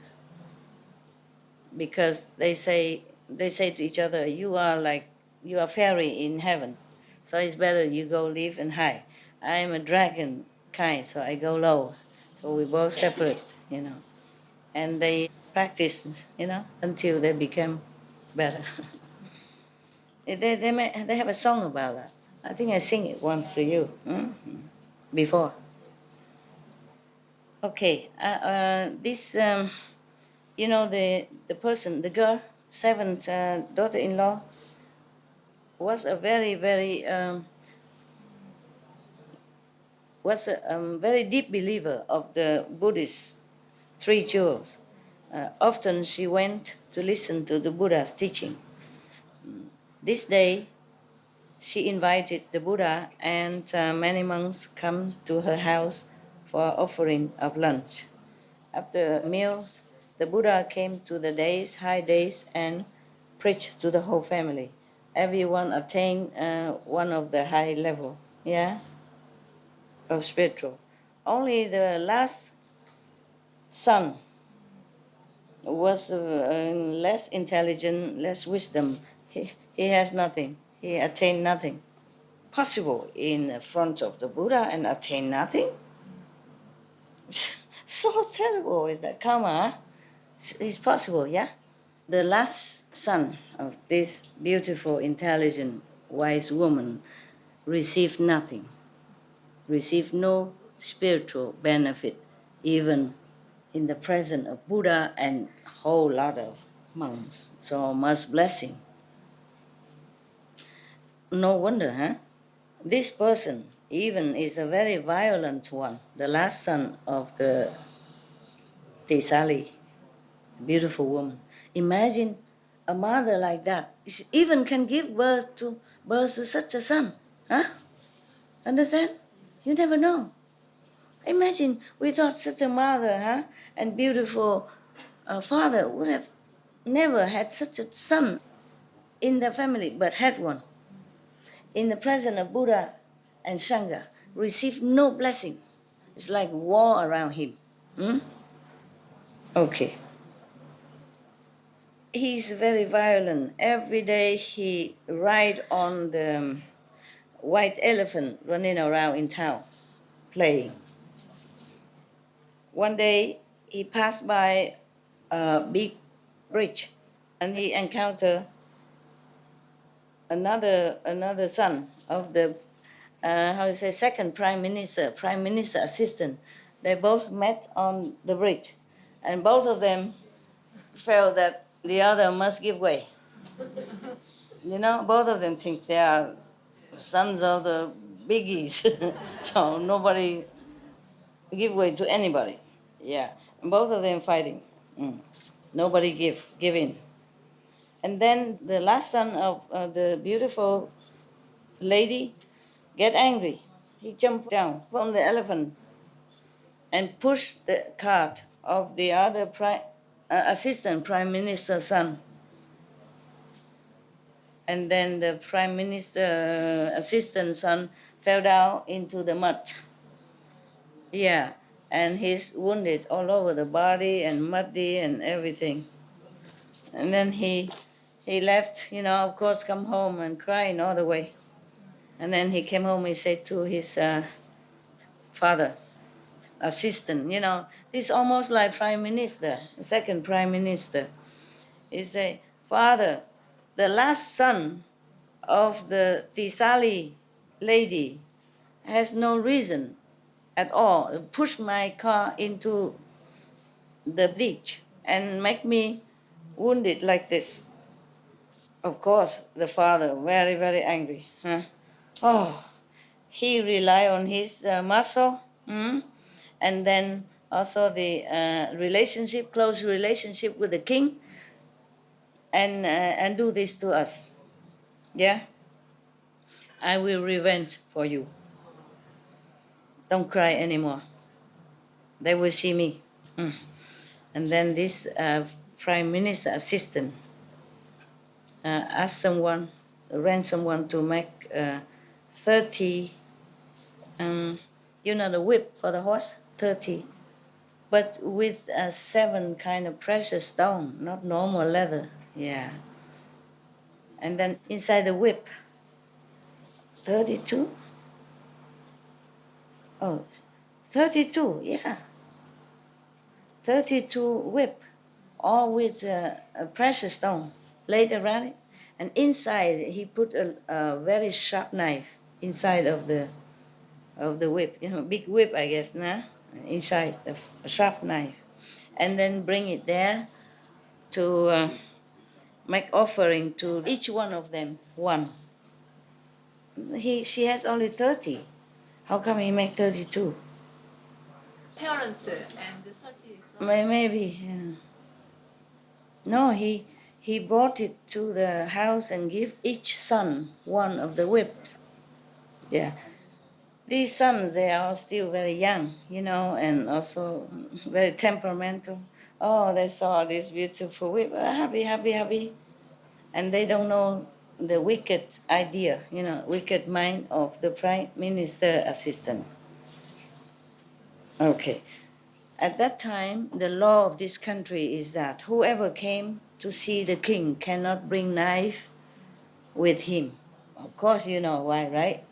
Because they say to each other, you are fairy in heaven, so it's better you go live and high. I am a dragon kind, so I go low. So we both separate. And they practice, until they become better. They have a song about that. I think I sing it once to you before. Okay, this the person, the girl, seventh daughter-in-law, was a very very very deep believer of the Buddhist three jewels. Often she went to listen to the Buddha's teaching. This day, she invited the Buddha and many monks come to her house for offering of lunch. After a meal, the Buddha came to the high days, and preached to the whole family. Everyone attained one of the high level, of spiritual. Only the last son was less intelligent, less wisdom. He has nothing. He attained nothing. Possible in front of the Buddha and attain nothing? So terrible is that karma. It's possible, yeah? The last son of this beautiful, intelligent, wise woman received nothing, received no spiritual benefit, even in the presence of Buddha and a whole lot of monks. So much blessing. No wonder, huh? This person even is a very violent one, the last son of the Tisali, beautiful woman. Imagine a mother like that even can give birth to such a son. Huh? Understand? You never know. Imagine we thought such a mother, and beautiful father would have never had such a son in the family, but had one. In the presence of Buddha and Sangha, received no blessing. It's like war around him. Okay. He's very violent. Every day he ride on the white elephant running around in town, playing. One day he passed by a big bridge, and he encountered another son of the second prime minister assistant. They both met on the bridge, and both of them felt that the other must give way. Both of them think they are sons of the biggies, so nobody give way to anybody. Yeah, and both of them fighting. Nobody give in. And then the last son of the beautiful lady get angry. He jumped down from the elephant and pushed the cart of the other assistant prime minister's son. And then the prime minister assistant son fell down into the mud. Yeah, and he's wounded all over the body and muddy and everything. And then he left, of course, come home and crying all the way. And then he came home, he said to his father, assistant, this almost like prime minister, second prime minister. He said, Father, the last son of the Tisali lady has no reason at all push my car into the ditch and make me wounded like this. Of course, the father very, very angry. Oh, he rely on his muscle, and then also the close relationship with the king, and do this to us. Yeah, I will revenge for you. Don't cry anymore. They will see me. And then this prime minister assistant asked someone, ran someone to make 30, the whip for the horse, 30, but with 7 kind of precious stone, not normal leather. Yeah. And then inside the whip, 32? Oh, 32, yeah. 32 whip, all with a precious stone laid around it. And inside, he put a very sharp knife inside of the whip, big whip, I guess, nah? Inside, a sharp knife. And then bring it there to make offering to each one of them, one. She has only 30. How come he make 32? Parents and the 30 Maybe, yeah. No, he brought it to the house and give each son one of the whips. Yeah. These sons, they are still very young, and also very temperamental. Oh, they saw this beautiful whip, happy, happy, happy. And they don't know the wicked idea, wicked mind of the prime minister assistant. Okay. At that time, the law of this country is that whoever came to see the king cannot bring knife with him. Of course, you know why, right?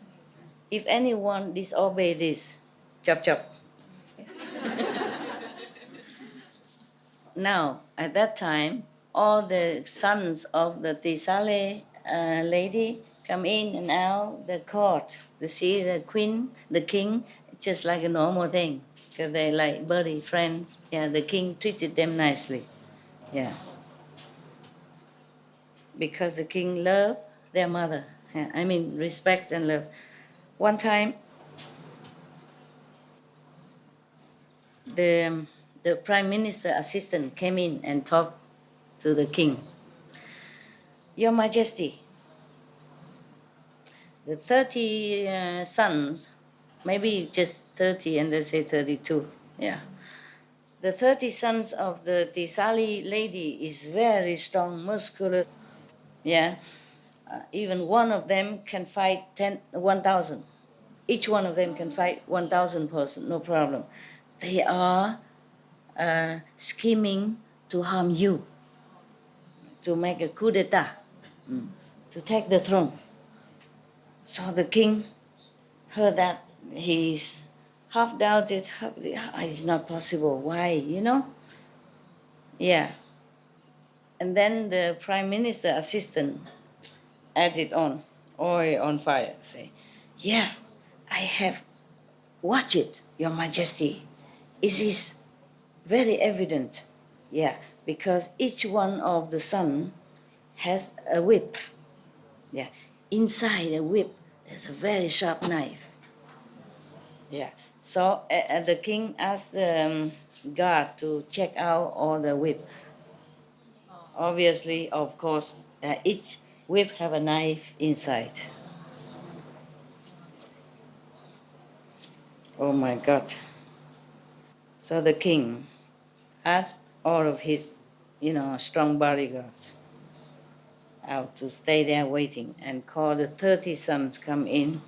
If anyone disobey this, chop chop. Now, at that time, all the sons of the Tisale lady come in and out the court to see the queen, the king, just like a normal thing. Because they like buddy, friends. Yeah, the king treated them nicely. Yeah. Because the king loved their mother. Yeah, respect and love. One time, the prime minister assistant came in and talked to the king. Your Majesty, the 30 sons, maybe just 30 and they say 32, yeah. The 30 sons of the Tisali lady is very strong, muscular, yeah. Even one of them can fight 1,000. Each one of them can fight 1,000 person, no problem. They are scheming to harm you, to make a coup d'etat, to take the throne. So the king heard that. He's half doubted. It's not possible. Why, Yeah. And then the prime minister assistant added on oil on fire. Say, yeah, I have watched it, Your Majesty. It is very evident. Yeah, because each one of the son has a whip. Yeah, inside the whip, there's a very sharp knife. Yeah, so the king asked the guard to check out all the whip. Obviously, of course, each whip have a knife inside. Oh my God. So the king asked all of his, strong bodyguards out to stay there waiting and call the 30 sons come in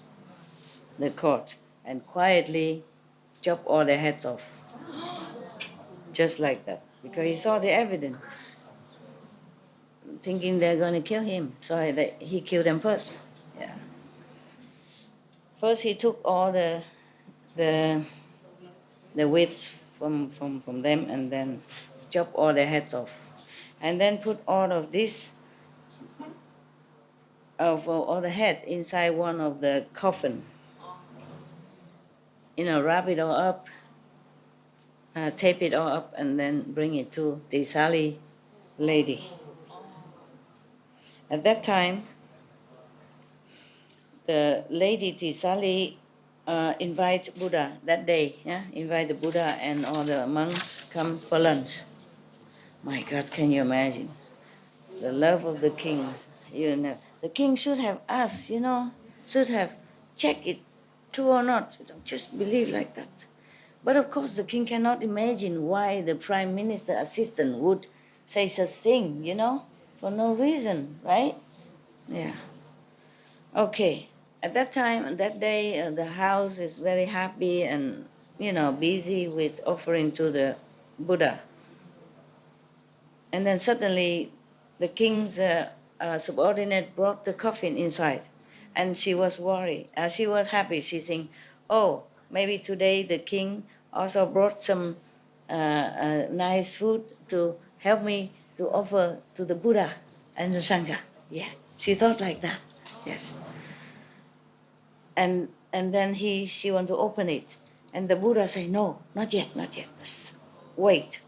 the court and quietly chop all their heads off. Just like that. Because he saw the evidence. Thinking they're going to kill him. So he killed them first. Yeah. First he took all the whips from them and then chop all their heads off. And then put all of this of all the head inside one of the coffin. Wrap it all up, tape it all up, and then bring it to the Sali lady. At that time, the lady Tisali invite Buddha that day. Yeah, invite the Buddha and all the monks come for lunch. My God, can you imagine the love of the king? The king should have asked. Should have checked it true or not. Don't just believe like that. But of course, the king cannot imagine why the prime minister assistant would say such thing, for no reason, right? Yeah. Okay. At that time, that day, the house is very happy and, busy with offering to the Buddha. And then suddenly, the king's subordinate brought the coffin inside, and she was worried. She was happy. She think, oh, maybe today the king also brought some nice food to help me to offer to the Buddha and the Sangha. Yeah, she thought like that. Yes. And then she want to open it, and the Buddha say, no, not yet, not yet. Wait.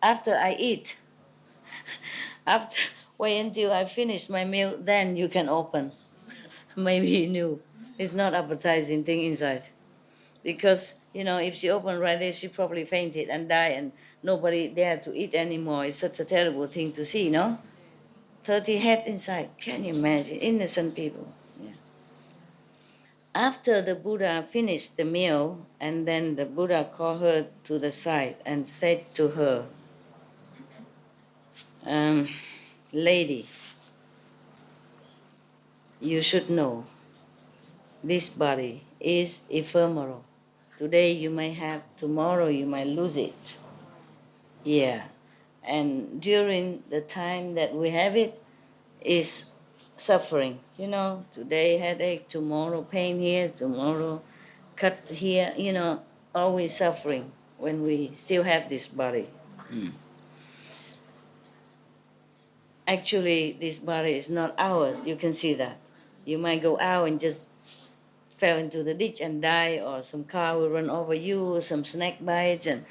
After I eat, after wait until I finish my meal, then you can open. Maybe he knew it's not appetizing thing inside, because if she opened right there, she probably fainted and died, and nobody dare to eat anymore. It's such a terrible thing to see, 30 head inside. Can you imagine? Innocent people. Yeah. After the Buddha finished the meal, and then the Buddha called her to the side and said to her, lady, you should know this body is ephemeral. Today you may have, tomorrow you might lose it. Yeah. And during the time that we have it is suffering. Today headache, tomorrow pain here, tomorrow cut here, always suffering when we still have this body. Actually, this body is not ours. You can see that. You might go out and just fell into the ditch and die, or some car will run over you, or some snake bites, and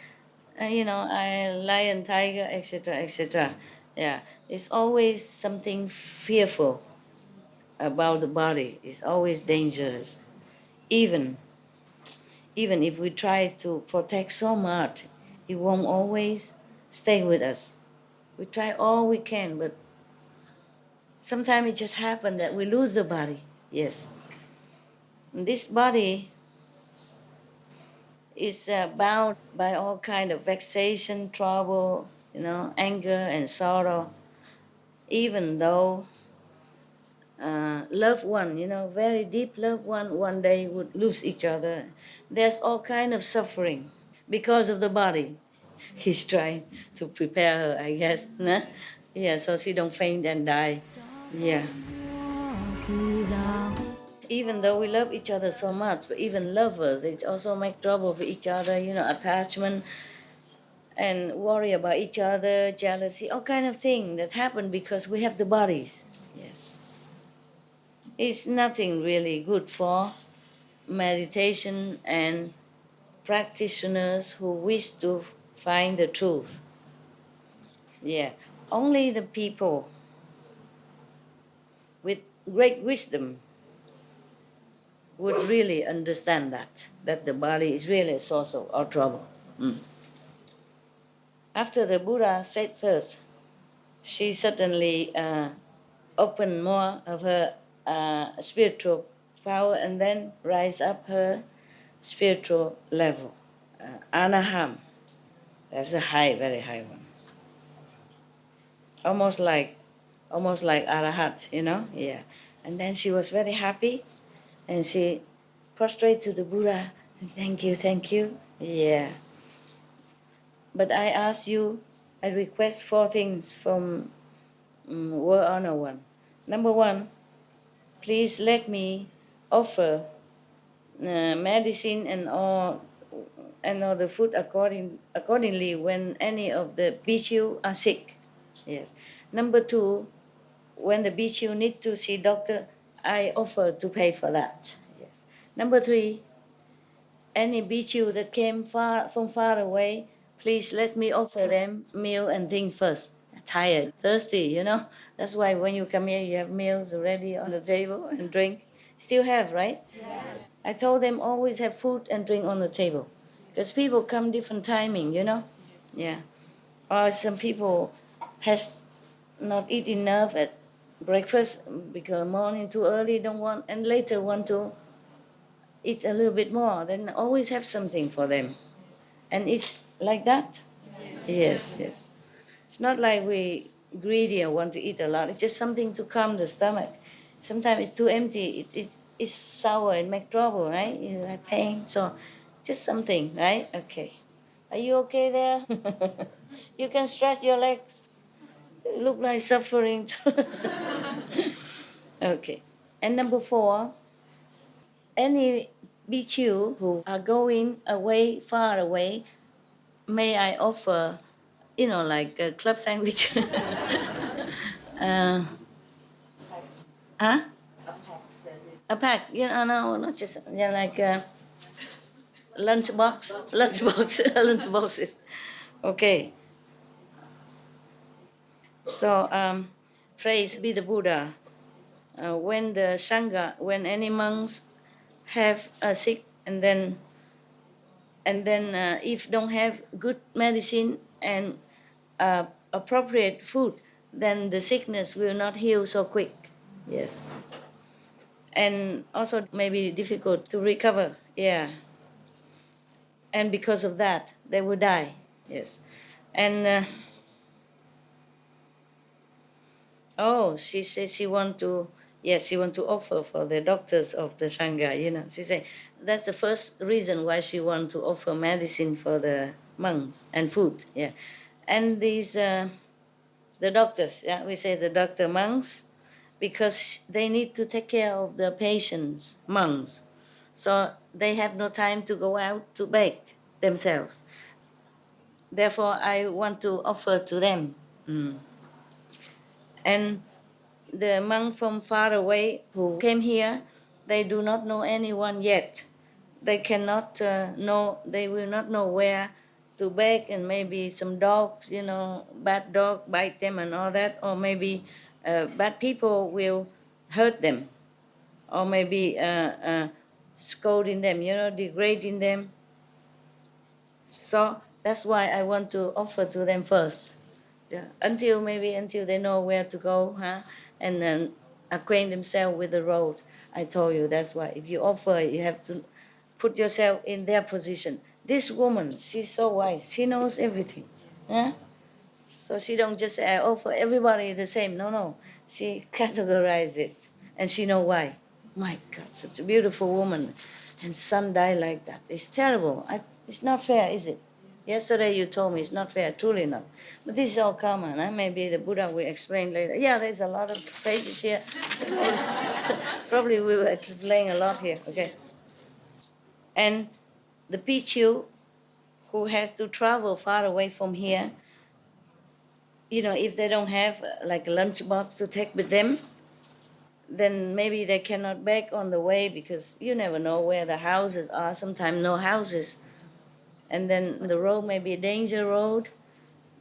lion, tiger, etc., etc. Yeah, it's always something fearful about the body. It's always dangerous. Even if we try to protect so much, it won't always stay with us. We try all we can, but sometimes it just happens that we lose the body. Yes. And this body is bound by all kind of vexation, trouble, anger and sorrow. Even though loved one, very deep loved one day would lose each other. There's all kind of suffering because of the body. He's trying to prepare her, I guess. Nah? Yeah, so she don't faint and die. Yeah. Even though we love each other so much, but even lovers, they also make trouble for each other, attachment and worry about each other, jealousy, all kind of things that happen because we have the bodies. Yes. It's nothing really good for meditation and practitioners who wish to find the truth. Yeah. Only the people with great wisdom would really understand that the body is really a source of our trouble. After the Buddha said first, she suddenly opened more of her spiritual power and then rise up her spiritual level. Anaham, that's a high, very high one. Almost like Arahat, yeah. And then she was very happy, and she prostrated to the Buddha, thank you, yeah. But I ask you, I request 4 things from World Honor One. Number 1, please let me offer medicine and all the food accordingly when any of the bhikkhu are sick. Yes. Number 2, when the bhikkhu need to see doctor, I offer to pay for that. Yes. Number 3, any bhikkhu that came from far away, please let me offer them meal and thing first. Tired, thirsty, That's why when you come here, you have meals already on the table and drink. Still have, right? Yes. I told them always have food and drink on the table, because people come different timing, Yeah. Or some people has not eat enough at breakfast because morning too early don't want, and later want to eat a little bit more. Then always have something for them. And it's like that? Yes, yes. It's not like we greedy or want to eat a lot. It's just something to calm the stomach. Sometimes it's too empty. It's sour. It makes trouble, right? You have pain. So just something, right? Okay. Are you okay there? You can stretch your legs. You look like suffering. Okay. And number 4, any bhikkhu who are going away, far away, may I offer, like a club sandwich? uh, huh? A pack, no, not just, like a lunchboxes. Okay. So, praise be the Buddha. When the Sangha, when any monks have a sick, and then if don't have good medicine and appropriate food, then the sickness will not heal so quick. Yes. And also maybe difficult to recover. Yeah. And because of that, they will die. Yes. And she says she want to offer for the doctors of the Sangha. She say that's the first reason why she want to offer medicine for the monks and food. Yeah. And these the doctors, we say the doctor monks, because they need to take care of the patients, monks. So they have no time to go out to beg themselves. Therefore, I want to offer to them. And the monk from far away who came here, they do not know anyone yet. They cannot they will not know where to beg, and maybe some dogs, bad dog bite them and all that, or maybe bad people will hurt them, or maybe scolding them, degrading them. So that's why I want to offer to them first. Yeah. Until they know where to go, and then acquaint themselves with the road. I told you that's why if you offer, you have to put yourself in their position. This woman, she's so wise. She knows everything. Yeah? So she don't just say, I offer everybody the same. No. She categorizes it, and she know why. My God, such a beautiful woman, and son died like that. It's terrible. It's not fair, is it? Yesterday you told me it's not fair, truly not. But this is all common. Maybe the Buddha will explain later. Yeah, there's a lot of pages here. Probably we will explain a lot here, okay? And the Pichu who has to travel far away from here, if they don't have like a lunchbox to take with them, then maybe they cannot beg on the way, because you never know where the houses are. Sometimes no houses. And then the road may be a danger road,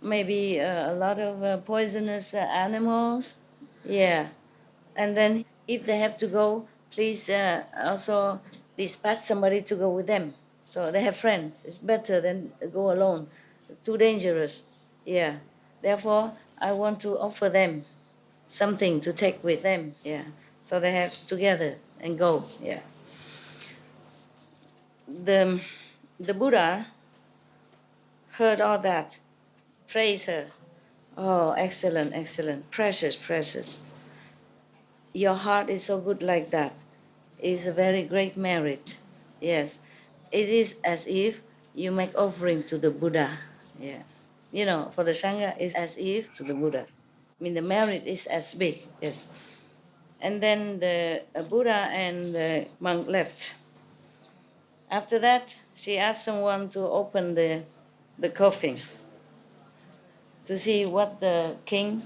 maybe a lot of poisonous animals. Yeah. And then if they have to go, please also dispatch somebody to go with them. So they have friends. It's better than go alone. It's too dangerous. Yeah. Therefore, I want to offer them something to take with them. Yeah. So they have together and go. Yeah. The Buddha heard all that. Praise her. Oh, excellent, excellent. Precious, precious. Your heart is so good like that. It's a very great merit. Yes. It is as if you make offering to the Buddha. Yeah. For the Sangha, it's as if to the Buddha. The merit is as big. Yes. And then the Buddha and the monk left. After that, she asked someone to open the coffin to see what the king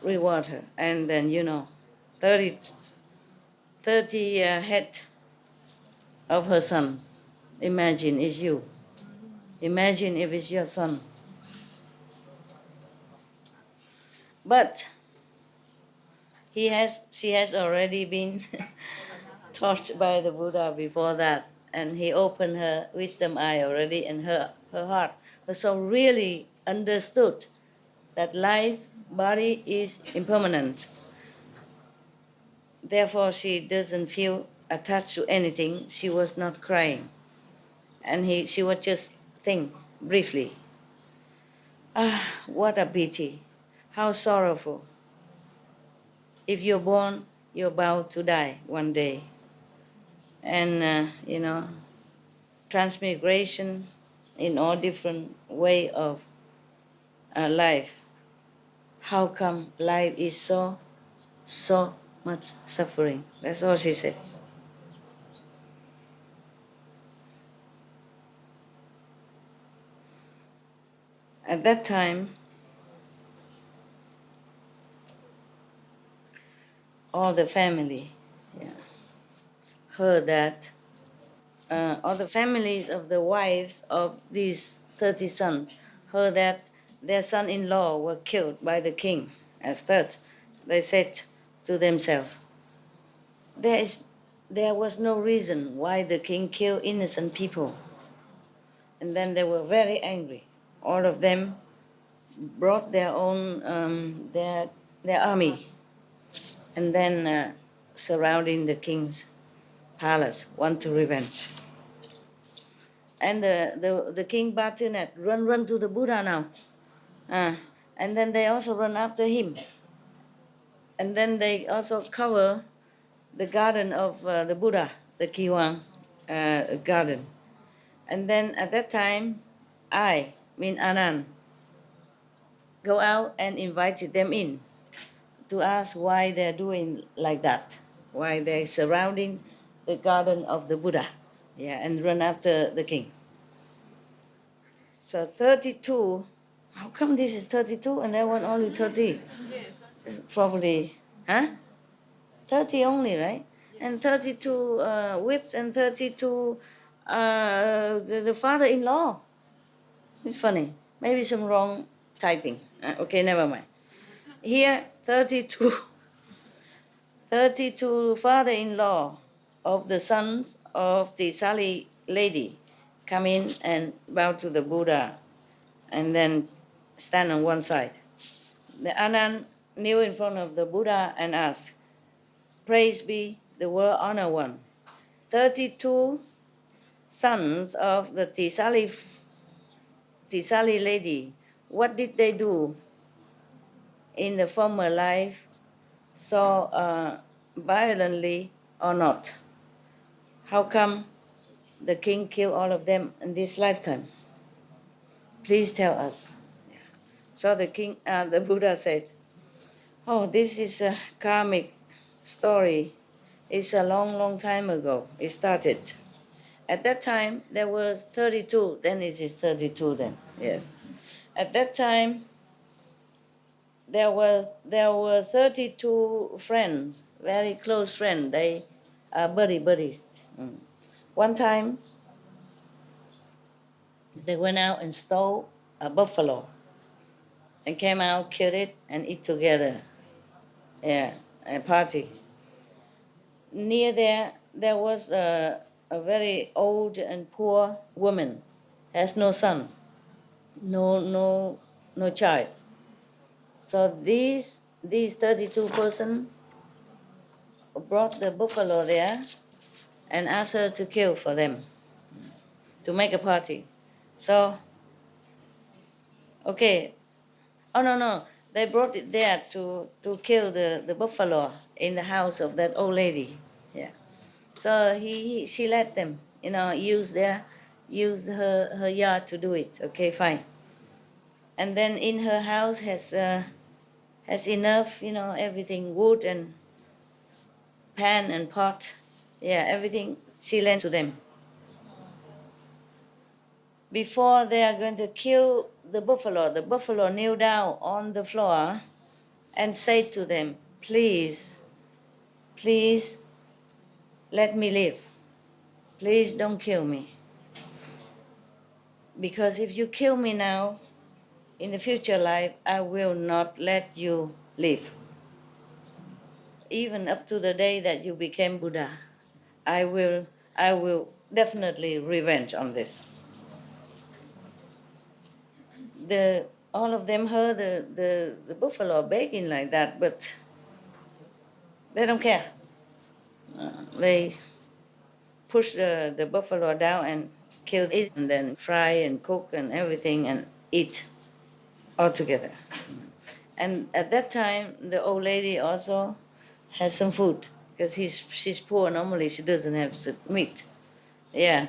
reward her. And then, 30 head of her sons. Imagine it's you. Imagine if it's your son. But she has already been taught by the Buddha before that, and he opened her wisdom eye already, and her heart. So really understood that life, body is impermanent. Therefore, she doesn't feel attached to anything. She was not crying. And she was just thing briefly. Ah, what a pity. How sorrowful. If you're born, you're bound to die one day. And, transmigration in all different way of life. How come life is so much suffering? That's all she said. At that time, all the family heard that all the families of the wives of these 30 sons heard that their son-in-law were killed by the king as third. They said to themselves, there was no reason why the king killed innocent people. And then they were very angry. All of them brought their own their army, and then surrounding the king's palace, want to revenge. And the king Batinet run to the Buddha now, and then they also run after him, and then they also cover the garden of the Buddha, the Kiwang garden. And then at that time, I mean Anand, go out and invited them in to ask why they're doing like that, why they're surrounding the garden of the Buddha, and run after the king. So 32, how come this is 32 and that one only 30? Probably, 30 only, right? And 32 whipped and 32 the father-in-law. It's funny. Maybe some wrong typing. Okay, never mind. Here, 32 father-in-law of the sons of the Sali lady come in and bow to the Buddha and then stand on one side. The Anand kneel in front of the Buddha and asked, "Praise be the world honor one. 32 sons of the Tisali lady, what did they do in the former life so violently or not? How come the king killed all of them in this lifetime? Please tell us." So the Buddha said, "Oh, this is a karmic story. It's a long time ago. It started. At that time, there were 32. Then it is 32 then, yes. At that time, there were 32 friends, very close friends. They are buddies. One time, they went out and stole a buffalo and came out, killed it, and eat together. A party. Near there was a very old and poor woman, has no son, no child. So these 32 persons brought the buffalo there and asked her to kill for them, to make a party. So, okay. Oh, no. They brought it there to kill the buffalo in the house of that old lady. Yeah. So she let them, use her yard to do it. Okay, fine. And then in her house has enough, everything, wood and pan and pot. Yeah, everything she lent to them. Before they are going to kill the buffalo kneel down on the floor and say to them, please let me live. Please don't kill me. Because if you kill me now, in the future life, I will not let you live. Even up to the day that you became Buddha, I will definitely revenge on this. All of them heard the buffalo begging like that, but they don't care. They pushed the buffalo down and kill it and then fry and cook and everything and eat all together. And at that time, the old lady also has some food because she's poor. Normally, she doesn't have meat. Yeah.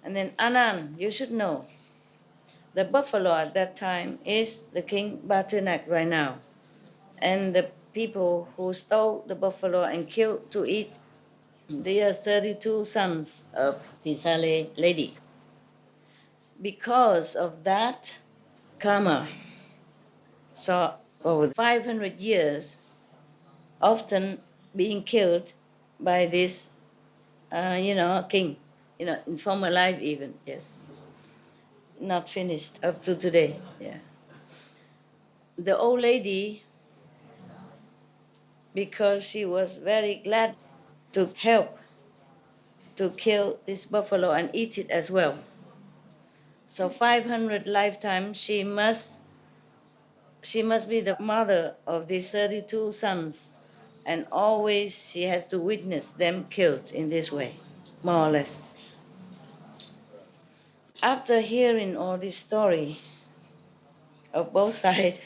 And then Anand, you should know, the buffalo at that time is the king Batanak right now. And the people who stole the buffalo and killed to eat, they are 32 sons of the Sale lady. Because of that karma, so over 500 years, often being killed by this, king, in former life even, yes. Not finished up to today, yeah. The old lady, because she was very glad to help to kill this buffalo and eat it as well. So 500 lifetimes she must be the mother of these 32 sons, and always she has to witness them killed in this way, more or less. After hearing all this story of both sides,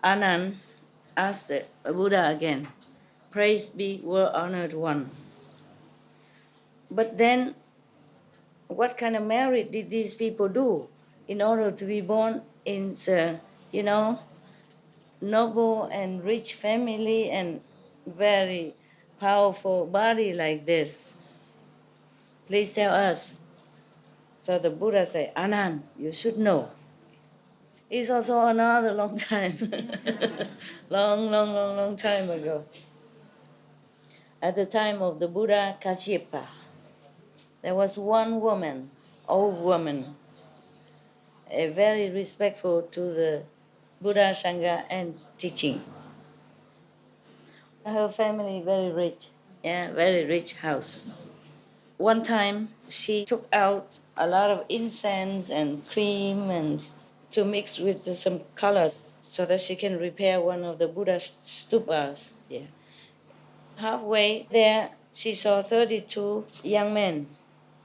Anand asked the Buddha again, "Praise be world honored one. But then, what kind of merit did these people do in order to be born in, noble and rich family and very powerful body like this? Please tell us." So the Buddha said, "Anand, you should know. It's also another long time, long time ago. At the time of the Buddha Kashyapa, there was one woman, old woman, very respectful to the Buddha Sangha and teaching. Her family very rich, very rich house. One time she took out a lot of incense and cream and to mix with some colors so that she can repair one of the Buddha's stupas. Yeah. Halfway there, she saw 32 young men.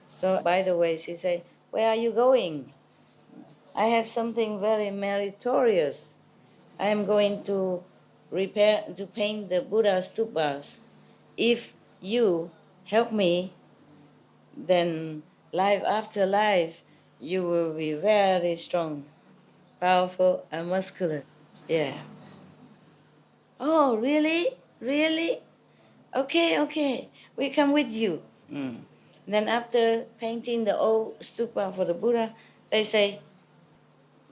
So, by the way, she said, "Where are you going? I have something very meritorious. I am going to paint the Buddha stupas. If you help me, then life after life, you will be very strong, powerful, and muscular." Yeah. "Oh, really? Really? Okay, we come with you." Then after painting the old stupa for the Buddha, they say,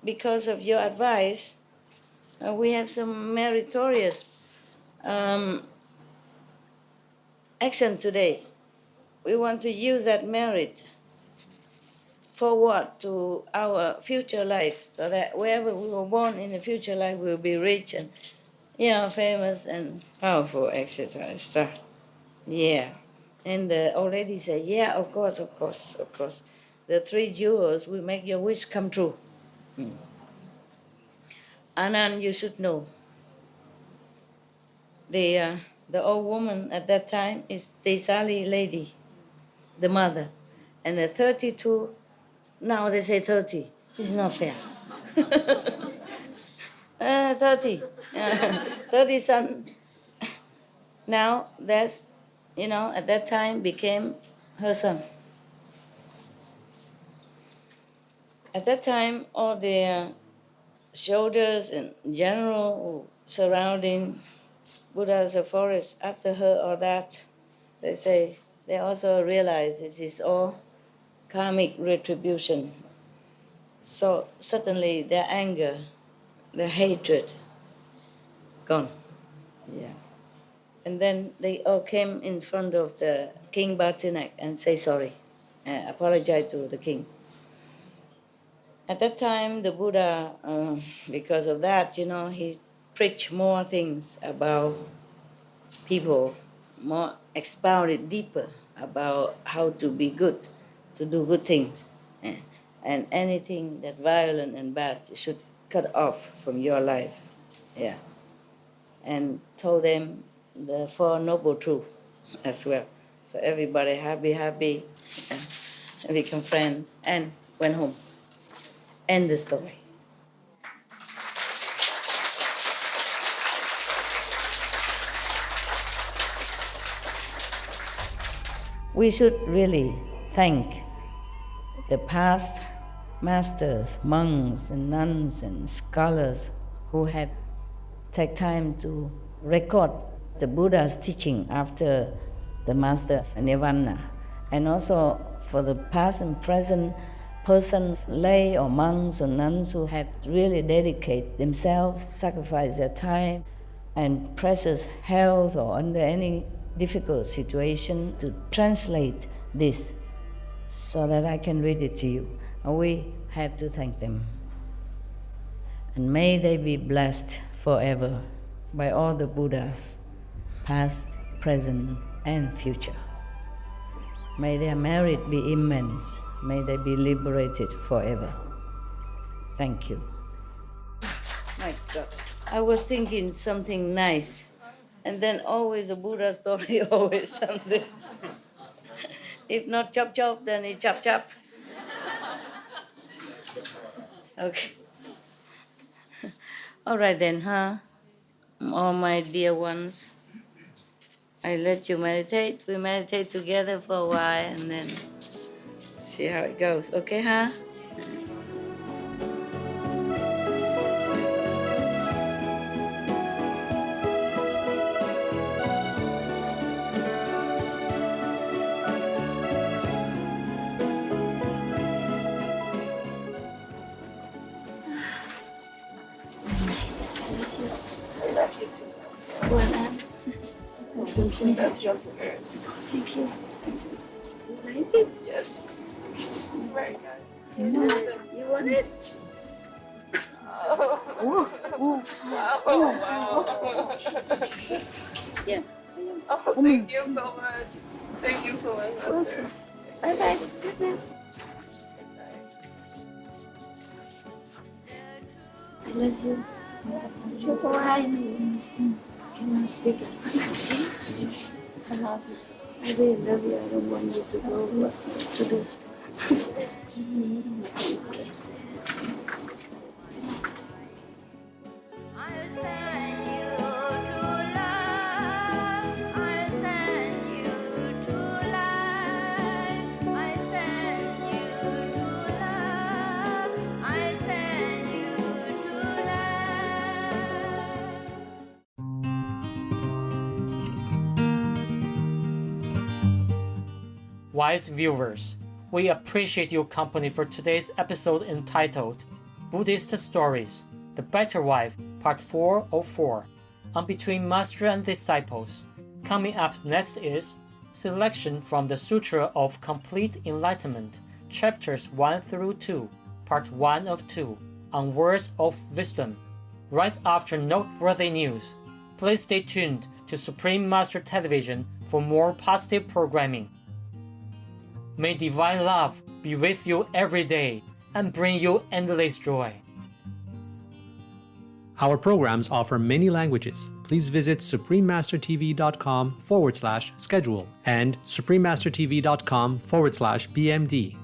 "Because of your advice, we have some meritorious action today. We want to use that merit forward to our future life, so that wherever we were born in the future life, we will be rich and, famous and powerful, etc., etc." Yeah. And the old lady said, "Yeah, of course. The 3 jewels will make your wish come true." Anand, you should know. The old woman at that time is the Sali lady, the mother. And the 32, now they say 30. It's not fair. 30. 30 son. Now that's, at that time became her son. At that time, all the soldiers and general surrounding Buddha's forest after her or that, they say, they also realize this is all karmic retribution. So suddenly their anger, their hatred, gone. Yeah. And then they all came in front of the King Batinak and say sorry, apologize to the king. At that time, the Buddha, because of that, he preached more things about people, more expounded deeper about how to be good, to do good things. And anything that violent and bad you should cut off from your life. Yeah. And told them the Four Noble Truths as well. So everybody happy, and become friends, and went home. End the story. We should really thank the past masters, monks and nuns and scholars who have taken time to record the Buddha's teaching after the master's nirvana, and also for the past and present persons, lay or monks or nuns who have really dedicated themselves, sacrificed their time and precious health or under any difficult situation to translate this so that I can read it to you. And we have to thank them. And may they be blessed forever by all the Buddhas, past, present, and future. May their merit be immense. May they be liberated forever. Thank you. My God, I was thinking something nice, and then always a Buddha story, always something. If not chop chop, then it's chop chop. Okay. All right then, huh? All my dear ones, I let you meditate. We meditate together for a while and then see how it goes. Okay, huh? That's your spirit. Thank you. You like it? Yes. It's very good. You want it? Oh. Wow. Yeah. Oh, thank you so much. Thank you so much, Master. Bye-bye. Good night. I love you. Can I speak in French? I love you. I really love you. I don't want you to go but to do. Wise viewers, we appreciate your company for today's episode entitled Buddhist Stories, The Better Wife, Part 404, on Between Master and Disciples. Coming up next is Selection from the Sutra of Complete Enlightenment, Chapters 1 through 2, Part 1 of 2, on Words of Wisdom. Right after noteworthy news, please stay tuned to Supreme Master Television for more positive programming. May divine love be with you every day and bring you endless joy. Our programs offer many languages. Please visit suprememastertv.com/schedule and suprememastertv.com/BMD.